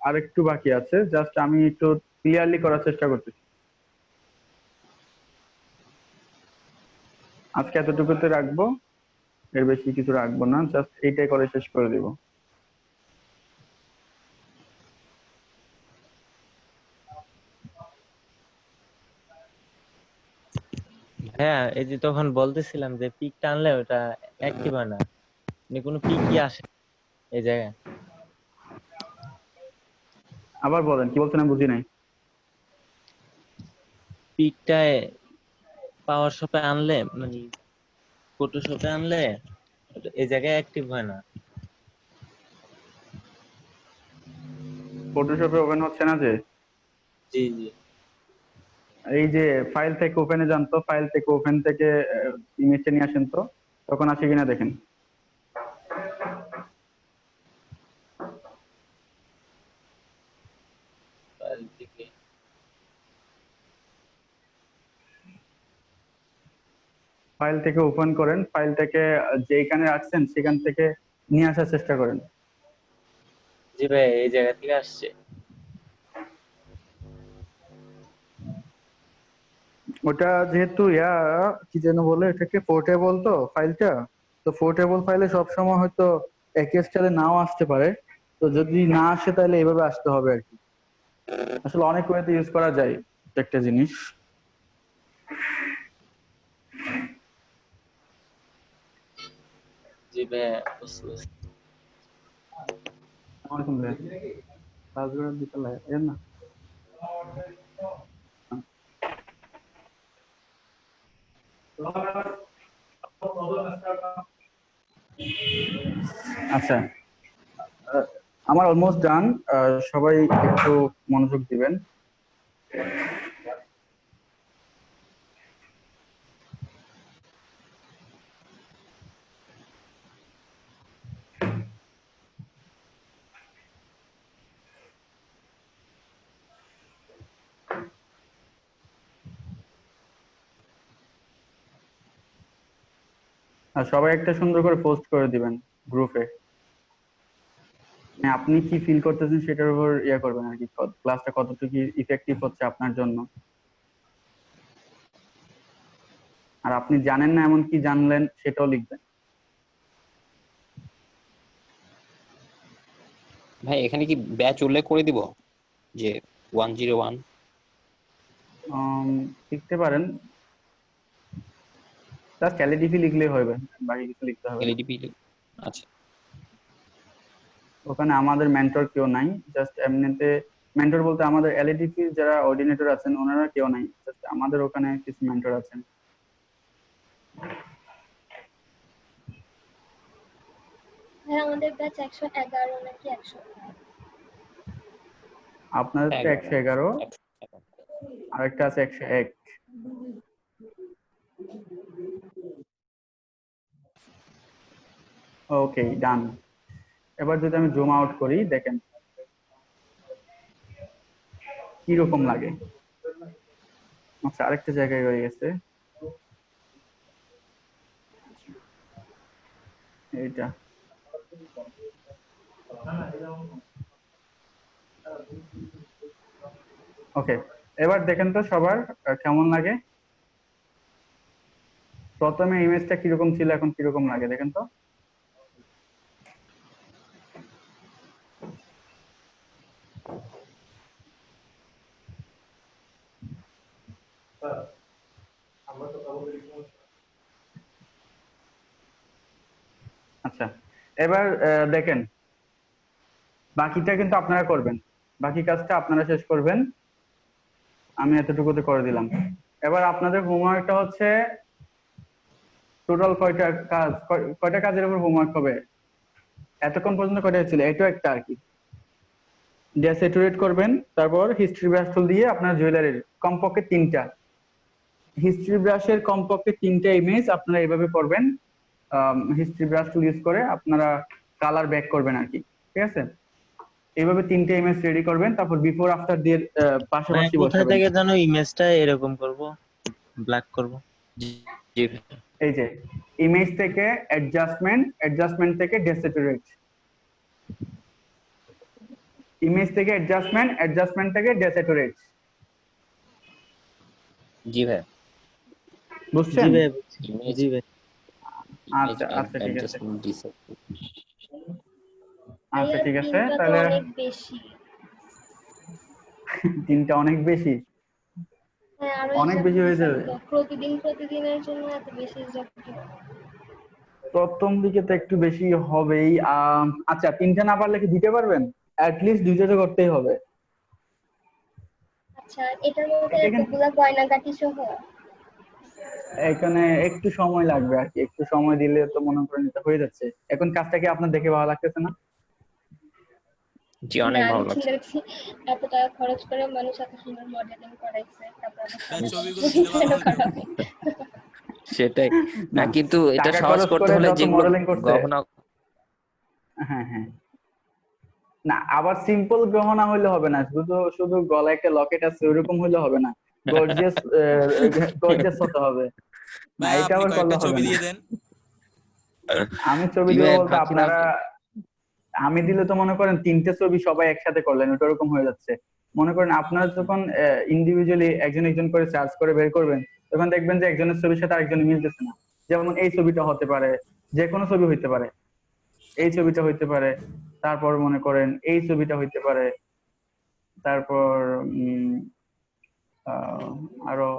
আর একটু বাকি আছে, জাস্ট আমি একটু ক্লিয়ারলি করার চেষ্টা করতেছি। আজকে এতটুকুতে রাখবো, এর বেশি কিছু রাখবো না, জাস্ট এইটাই করে শেষ করে দিব। হ্যাঁ, এই যে তখন বলতেছিলাম যে পিক টানলে ওটা অ্যাক্টিভ হয় না, মানে কোনো পিকই আসে এই জায়গায়। আবার বলেন কি বলছেন, আমি বুঝি নাই। পিকটায় পাওয়ার শপে আনলে মানে ফটোশপে আনলে এই জায়গায় অ্যাক্টিভ হয় না। ফটোশপে ওপেন হচ্ছে না যে? জি জি। এই যে ফাইল থেকে ওপেনে যান তো, ফাইল থেকে ওপেন থেকে ইমেজটা নিয়ে আসেন তো, তখন আসে কিনা দেখেন। ফাইল থেকে ফাইল থেকে ওপেন করেন, ফাইল থেকে যেখানে রাখছেন সেখান থেকে নিয়ে আসার চেষ্টা করেন। জি ভাই, এই জায়গা থেকে আসছে। ওটা যেহেতু কি যেন বলে এটাকে, পোর্টেবল তো ফাইলটা, তো পোর্টেবল ফাইলে সবসময় হয়তো একই স্টাইলে নাও আসতে পারে। তো যদি না আসে তাহলে এইভাবে আসতে হবে আর কি। আসলে অনেক ওয়েতে ইউজ করা যায় একটা জিনিস। জি ভাই, বুঝতে পারছি। আসসালামু আলাইকুম ভাইয়া। রাজগড়ের বিকালে এর না। আচ্ছা, আহ, আমার অলমোস্ট ডান। সবাই একটু মনোযোগ দিবেন। আর সবাই একটা সুন্দর করে পোস্ট করে দিবেন গ্রুপে। মানে আপনি কি ফিল করতেছেন সেটার উপর করবেন আর কি, ক্লাসটা কতটুকু ইফেক্টিভ হচ্ছে আপনার জন্য। আর আপনি জানেন না এমন কি জানলেন সেটাও লিখবেন। ভাই এখানে কি ব্যাচ উল্লেখ করে দিব যে 101? লিখতে পারেন, জাস্ট এলইডিপি লিখলেই হবে, বাকি কিছু লিখতে হবে না। এলইডিপি? আচ্ছা। ওখানে আমাদের মেন্টর কেউ নাই, জাস্ট এমনিতে মেন্টর বলতে আমাদের এলইডিপি যারা অর্ডিনেটর আছেন ওনারা কেউ নাই, জাস্ট আমাদের ওখানে কিছু মেন্টর আছেন। ভাই আমাদের ব্যাচ 111 নাকি 100? আপনাদের তো 111, আর একটা আছে 101। ওকে, ডান। এবার যদি আমি জুম আউট করি, দেখেন কি রকম লাগে। আচ্ছা, আরেকটা জায়গায় রয়ে গেছে এইটা। ওকে, এবার দেখেন তো সবার কেমন লাগে। প্রথমে ইমেজটা কিরকম ছিল, এখন কিরকম লাগে দেখেন তো। আচ্ছা, এবার দেখেন বাকিটা কিন্তু আপনারা করবেন, বাকি কাজটা আপনারা শেষ করবেন, আমি এতটুকুতে করে দিলাম। এবার আপনাদের হোমওয়ার্কটা হচ্ছে টোটাল কয়টা কাজ, কয়টা কাজের উপর হোমওয়ার্ক হবে এতক্ষণ পর্যন্ত, কয়টা ছিল, এটাও একটা আর কি। ডেসেটুরেট করবেন, তারপর হিস্ট্রি ব্রাশ টুল দিয়ে আপনার জুয়েলারির কমপক্ষে 3টা, হিস্ট্রি ব্রাশের কমপক্ষে 3টা ইমেজ আপনারা এইভাবে করবেন। হিস্ট্রি ব্রাশ টুল ইউজ করে আপনারা কালার ব্যাক করবেন আর কি, ঠিক আছে। এইভাবে 3টে ইমেজ রেডি করবেন, তারপর বিফোর আফটার দিয়ে মানে পাশাপাশি কোথায় বসাবেন। থেকে জানো ইমেজটা এরকম করব, ব্ল্যাক করব? জি এই যে ইমেজ থেকে অ্যাডজাস্টমেন্ট, অ্যাডজাস্টমেন্ট থেকে ডেসেটুরেট, ইমেজ থেকে অ্যাডজাস্টমেন্ট, অ্যাডজাস্টমেন্ট থেকে ডেসেটুরেট। জি ভাই। জি বুঝছেন? ভাই, ইমেজ জি ভাই। আচ্ছা আচ্ছা, ঠিক আছে। অ্যাডজাস্টমেন্ট ডিসেট। আচ্ছা ঠিক আছে, দিনটা তো তাহলে অনেক বেশি। দিনটা অনেক বেশি। হ্যাঁ আরো অনেক হিসাব বেশি হয়ে দিছেন যাবে। তো প্রতিদিনের জন্য এত বেশি হিসাব কি? প্রথম দিকে তো একটু বেশি হবেই। আচ্ছা, 3টা না পারলে কি দিতে পারবেন? অ্যাটলিস্ট 2টা তো করতেই হবে। আচ্ছা, এটার মধ্যে এটা কিন্তু এতগুলা গয়নাগাটি সহ? এখানে একটু সময় লাগবে আর কি, একটু সময় দিলে তো মনে করেন এটা হয়ে যাচ্ছে। এখন কাজটা কি আপনার দেখে ভালো লাগতেছে না? জি, না, অনেক আমি ভালো লাগছে। চিন্তা করছি এত টাকা খরচ করে মানুষ এত সুন্দর মডেলিং করাইছে, তারপর আবার ভাই সবাই ছবিগুলো দিলে ভালো কেন হতো। করাবে? সেটাই না, না, কিন্তু এটা টাকা সহজ খরচ করতে করে হলে যত যেগুলো মডেলিং করছে। গহনা হ্যাঁ, হ্যাঁ। না, আবার সিম্পল গহনা হইলে হবে না, শুধু শুধু গলায় একটা লকেট আছে ওইরকম হইলে হবে না, গর্জিয়াস গর্জিয়াস হতে হবে। না, ভাই এটা আপনি আবার করলে কয়েকটা হবে ছবি না। দিয়ে দেন। আমি ছবি দিব ইভেন বলতে ভাবছিলাম আপনারা, আমি দিলে তো মনে করেন 3টে ছবি সবাই একসাথে করলেন, ওটা ওরকম হয়ে যাচ্ছে। মনে করেন আপনারা যখন ইন্ডিভিজুয়ালি একজন একজন করে সার্চ করে বের করবেন, তখন দেখবেন যে একজনের ছবির সাথে আরেকজনের মিলতেছে না। যেমন এই ছবিটা হতে পারে, যে কোনো ছবি হইতে পারে, এই ছবিটা হইতে পারে, তারপর মনে করেন এই ছবিটা হইতে পারে, তারপর উম আহ, আরো,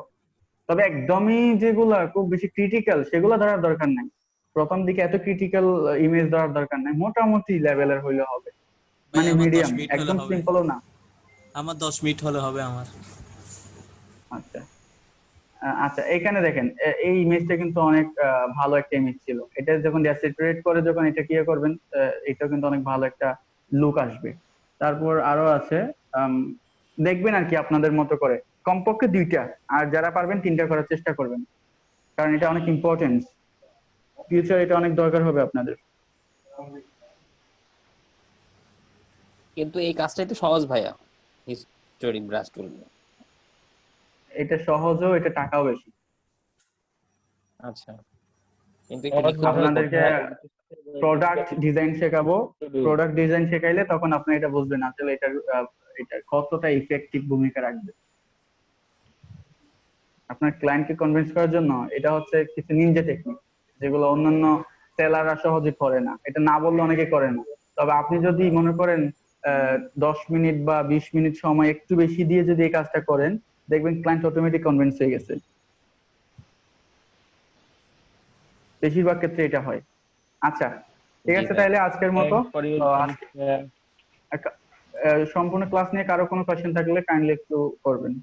তবে একদমই যেগুলা খুব বেশি ক্রিটিক্যাল সেগুলো ধরার দরকার নাই। প্রথম দিকে এত ক্রিটিক্যাল ইমেজ ধরার দরকার নাই, মোটামুটি লেভেলের হইলে হবে, ভাই মানে আমার 10 মিডিয়াম, মিনিট হলে একদম হবে। সিম্পলও না। আমার 10 মিনিট হলে হবে আমার। আচ্ছা, আচ্ছা, এখানে দেখেন এই ইমেজটা কিন্তু অনেক ভালো একটা ইমেজ ছিল। এটা যখন স্যাচুরেট করে যখন এটা কি করবেন, এটা কিন্তু অনেক ভালো একটা লুক আসবে। তারপর আরো আছে, আম, দেখবেন আর কি আপনাদের মতো করে, কমপক্ষে 2টা, আর যারা পারবেন 3টা করার চেষ্টা করবেন, কারণ এটা অনেক ইম্পর্টেন্ট, ফিউচার এটা অনেক দরকার হবে আপনাদের। কিন্তু এই কাজটাই তো সহজ ভাইয়া, হিস্টোরিক ব্রাশ টুল। এটা সহজও, এটা টাকাও বেশি। আচ্ছা, কিন্তু একটু নিখুঁত ভাবে করতে আপনাদেরকে হবে। প্রোডাক্ট ডিজাইন শেখাবো, প্রোডাক্ট ডিজাইন শেখাইলে তখন আপনি এটা বুঝবেন আসলে এটার এটা কতটা ইফেক্টিভ ভূমিকা রাখবে আপনার ক্লায়েন্টকে কনভিন্স করার জন্য। এটা হচ্ছে কিছু নিনজা টেকনিক, যেগুলো অন্যান্য সেলাররা সহজে করে না, এটা না বললে অনেকে করে না। তবে আপনি যদি মনে করেন 10 মিনিট বা 20 মিনিট সময় একটু বেশি দিয়ে যদি এই কাজটা করেন, দেখবেন ক্লায়েন্ট অটোমেটিক কনভিন্স হয়ে গেছে। বেশিরভাগ ক্ষেত্রে এটা হয়। আচ্ছা, ঠিক জি আছে, ভাই। তাহলে আজকের মতো আজকে সম্পূর্ণ ক্লাস নিয়ে কারো কোনো কোয়েশ্চেন থাকলে কাইন্ডলি একটু করবেন।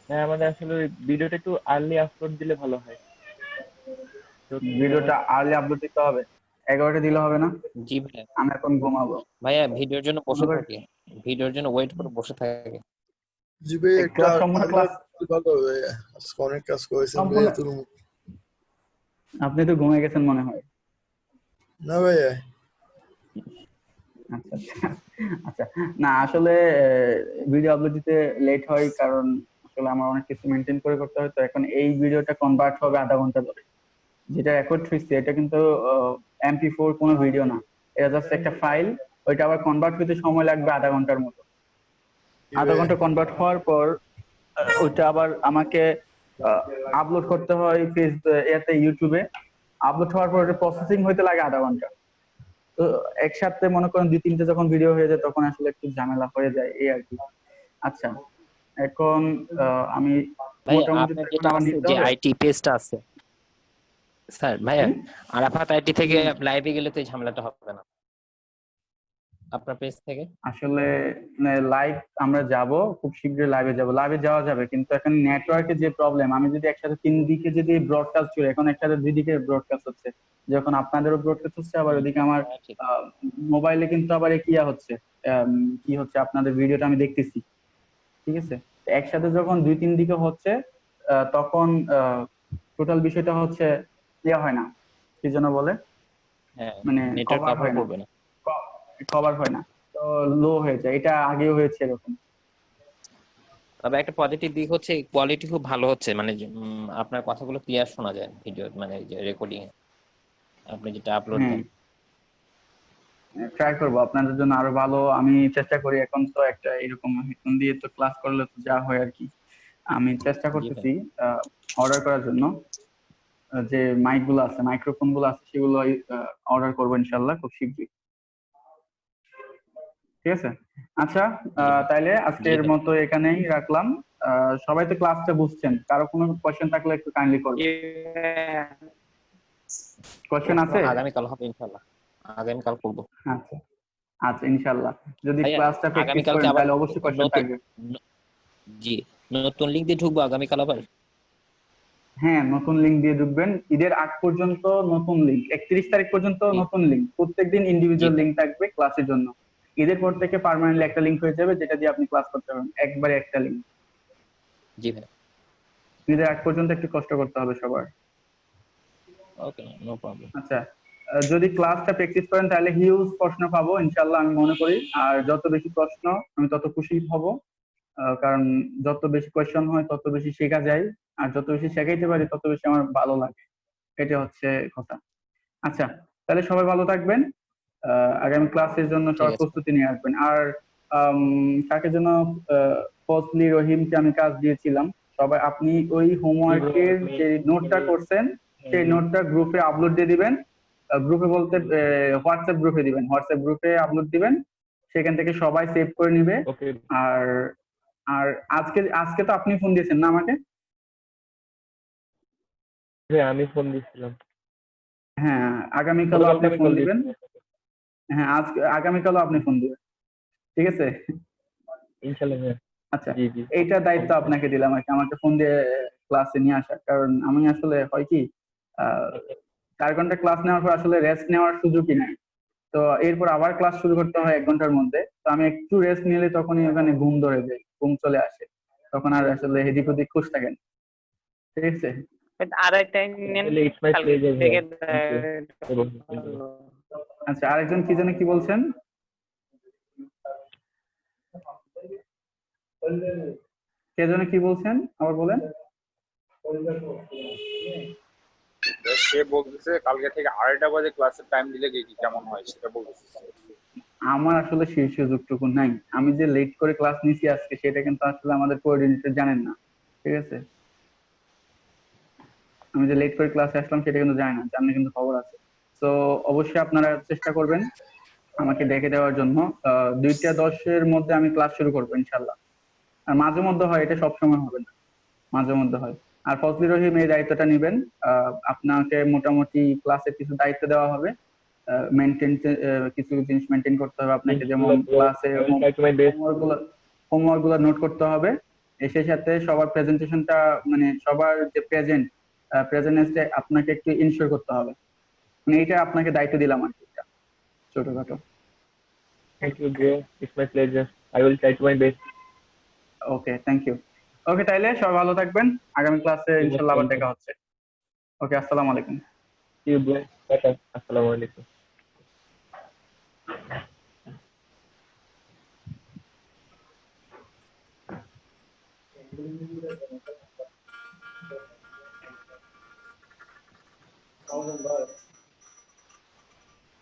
হ্যাঁ, আমাদের আসলে ভিডিওটা একটু আর্লি আপলোড দিলে ভালো হয়। ভিডিওটা আর্লি আপলোড দিতে হবে, 11টা দিলে হবে না? জি ভাইয়া। আমি এখন ঘুমাবো। ভাইয়া ভিডিওর জন্য বসে মনে করেন থাকে, ভিডিওর জন্য ওয়েট করে বসে থাকে। জি ভাই, একটা ক্লাস সম্পূর্ণ আর্লি ক্লাস ভালো হবে। আজকে অনেক কাজ করেছেন ভাই, সম্পূর্ণ, এত আপনি তো ঘুমিয়ে গেছেন মনে হয়। না ভাই। আচ্ছা, আচ্ছা, আচ্ছা। না আসলে ভিডিও আপলোড দিতে লেট হয় কারণ আসলে আমার অনেক কিছু মেনটেন করে করতে হয়। তো এখন এই ভিডিওটা কনভার্ট হবে আধা ঘন্টা ধরে, যেটা রেকর্ড হয়েছে এটা কিন্তু MP4 কোনো ভিডিও না, এটা জাস্ট একটা ফাইল। ওইটা আবার কনভার্ট হতে সময় লাগবে আধা ঘন্টার মতো। আধা ঘন্টা কনভার্ট হওয়ার পর ওইটা আবার আমাকে আপলোড করতে হয় এতে ইউটিউবে। আপলোড হওয়ার পর ওটা প্রসেসিং হইতে লাগে আধা ঘন্টা। তো একসাথে মনে করেন 2-3টে যখন ভিডিও হয়ে যায় তখন আসলে একটু ঝামেলা হয়ে যায়, এই আর কি। আচ্ছা, এখন আমি ভাই মোটামুটি তো আপনার এখন যেটা আমার আছে নিতে যে হবে। আইটি পেজটা আছে স্যার, ভাইয়া হুম? আরাফাত আইটি থেকে হুম। লাইভে গেলে তো এই ঝামেলাটা হবে না আপনার পেজ থেকে। আসলে লাইভ আমরা যাব, খুব শীঘ্রই লাইভে যাব, লাইভে যাওয়া যাবে, কিন্তু এখন নেটওয়ার্কের যে প্রবলেম, আমি যদি একসাথে 3 দিকে যদি ব্রডকাস্ট করি, এখন একসাথে 2 দিকে ব্রডকাস্ট হচ্ছে, যখন আপনাদেরও ব্রডকাস্ট হচ্ছে আবার ওদিকে আমার হ্যাঁ ঠিক। মোবাইলে কিন্তু আবার হচ্ছে, কি হচ্ছে, আপনাদের ভিডিওটা আমি দেখতেছি, ঠিক আছে। তো একসাথে যখন 2-3 দিকে হচ্ছে তখন টোটাল বিষয়টা হচ্ছে হয় না, কি যেন বলে, হ্যাঁ, মানে নেটওয়ার্ক কভার কভার হয় না, করবে না। কভার হয় না, তো লো হয়ে যায়। এটা আগেও হয়েছে এরকম। তবে একটা পজিটিভ দিক হচ্ছে কোয়ালিটি খুব ভালো হচ্ছে, মানে আপনার কথাগুলো ক্লিয়ার শোনা যায় ভিডিও, মানে যে রেকর্ডিং এ আপনি যেটা আপলোড হ্যাঁ, দেন। ট্রাই করবো আপনাদের জন্য আরো ভালো, আমি চেষ্টা করি। এখন তো একটা এরকম হেডফোন দিয়ে তো ক্লাস করলে তো যা হয় আর কি, আমি চেষ্টা জি ভাই। করতেছি অর্ডার করার জন্য, যে মাইক গুলো আছে, মাইক্রোফোন গুলো আছে, সেগুলো অর্ডার করবো ইনশাল্লাহ খুব শীঘ্রই। ঠিক আছে? আচ্ছা, জি তাইলে জি আজকের ভাই। মতো এখানেই রাখলাম। সবাই তো ক্লাসটা বুঝছেন, কারো কোনো কোয়েশ্চেন থাকলে একটু কাইন্ডলি করবেন। কোয়েশ্চেন প্রশ্ন আছে? আগামীকাল হবে ইনশাল্লাহ, আগামীকাল করবো। আচ্ছা আচ্ছা, ইনশাল্লাহ যদি ভাইয়া ক্লাসটা প্র্যাকটিস আগামীকালকে করেন আবার তাহলে অবশ্যই কোয়েশ্চেন নতুন, থাকবে। জি নতুন লিঙ্ক দিয়ে ঢুকবো আগামীকাল আবার। হ্যাঁ, নতুন লিংক দিয়ে ঢুকবেন। ঈদের আগ পর্যন্ত নতুন লিংক, 31 তারিখ পর্যন্ত জি নতুন লিংক, প্রত্যেকদিন জি ইন্ডিভিজুয়াল ভাই। লিংক থাকবে ক্লাসের জন্য। ঈদের পর থেকে পার্মানেন্টলি একটা লিংক হয়ে যাবে, যেটা দিয়ে আপনি ক্লাস করতে পারবেন, একবারে একটা লিংক। জি ভাই। ঈদের আগ পর্যন্ত একটু কষ্ট করতে হবে সবার। ওকে, নো প্রবলেম। আচ্ছা, যদি ক্লাসটা প্র্যাকটিস করেন তাহলে হিউজ প্রশ্ন পাবো ইনশাল্লাহ, আমি মনে করি। আর যত বেশি প্রশ্ন আমি তত খুশি হব, কারণ যত বেশি কোয়েশ্চন হয় তত বেশি শেখা যায়, আর যত বেশি শেখাইতে পারি তত বেশি আমার ভালো লাগে। এটা হচ্ছে কথা। আচ্ছা, তাহলে সবাই ভালো থাকবেন। আগামী ক্লাসের জন্য ঠিক সবাই আছে। প্রস্তুতি নিয়ে আসবেন। আর কাকে যেন, ফজলি রহিমকে আমি কাজ দিয়েছিলাম। সবাই আপনি ওই হোমওয়ার্কের যে নোটটা করছেন সেই নোটটা গ্রুপে আপলোড দিয়ে দিবেন। গ্রুপে বলতে হোয়াটসঅ্যাপ গ্রুপে দিবেন, হোয়াটসঅ্যাপ গ্রুপে আপলোড দিবেন, সেখান থেকে সবাই সেভ করে নিবে। ওকে। আর আর আজকে আজকে তো আপনি ফোন দিয়েছেন না আমাকে? হ্যাঁ, আমি ফোন দিচ্ছিলাম। হ্যাঁ, আগামীকালও গতকালকে আপনি আমি ফোন কল দিবেন। দিয়েছিলাম। হ্যাঁ, আগামীকালও আপনি ফোন দিবেন, ঠিক আছে? ইনশাল্লাহ হ্যাঁ। আচ্ছা, জি জি এইটা দায়িত্ব অবশ্যই। আপনাকে দিলাম আর কি, আমাকে ফোন দিয়ে ক্লাসে নিয়ে আসা। কারণ আমি আসলে হয় কি, আহ 4 ঘন্টা ক্লাস নেওয়ার পর আসলে রেস্ট নেওয়ার সুযোগই নাই। তো এরপর আবার ক্লাস শুরু করতে হয় 1 ঘন্টার মধ্যে। তো আমি একটু রেস্ট নিলে তখনই ওখানে ঘুম ধরে যায়, ঘুম চলে আসে, তখন আর আসলে এদিক ওদিক খুশ থাকেন, ঠিক আছে? আরেকটা নেন আসলে ইটস মাই কালকে প্লেজার থেকে ভাইয়া। Thank you. এবং আচ্ছা, আরেকজন কি জানি কি বলছেন, কে যেন কি বলছেন আবার বলেন। সে বলতেছে কালকে থেকে 2:30 বাজে ক্লাসের টাইম দিলে কি কেমন হয় সেটা বলতেছে। আমার আসলে সেই সুযোগটুকু নাই। আমি যে লেট করে ক্লাস নিছি আজকে, সেটা কিন্তু আসলে আমাদের কোঅর্ডিনেটর জানেন না, ঠিক আছে? আমি যে লেট করে ক্লাসে আসলাম সেটা কিন্তু জানি না, জানলে কিন্তু খবর আছে। তো অবশ্যই আপনারা চেষ্টা করবেন আমাকে ডেকে দেওয়ার জন্য। 2টা 10-এর মধ্যে আমি ক্লাস শুরু করবো ইনশাল্লাহ। আর মাঝে মধ্যে হয়, এটা সবসময় হবে না, মাঝে মধ্যে হয়। আর ফজলি রহিম এই দায়িত্বটা নেবেন। আপনাকে মোটামুটি ক্লাসের কিছু দায়িত্ব দেওয়া হবে, মেনটেন, কিছু জিনিস মেনটেন করতে হবে আপনাকে, যেমন ইনশাল্লাহ ব্রো, ক্লাসে I will try to my best. Homework গুলো নোট করতে হবে। সেই সাথে সবার প্রেজেন্টেশনটা, মানে সবার যে প্রেজেন্টনেসটা আপনাকে একটু ইনশিওর করতে হবে। মানে এটা আপনাকে দায়িত্ব দিলাম আর কি, এটা ছোটখাটো। Thank you bro, it's my pleasure. I will try to my best. Okay, thank you. Okay, তাইলে সবাই ভালো থাকবেন, আগামী ক্লাসে ইনশাল্লাহ আবার দেখা হচ্ছে। ওকে, আসসালামু আলাইকুম। সি ইউ ব্রো, টাটা, আসসালামু আলাইকুম।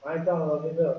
I don't know.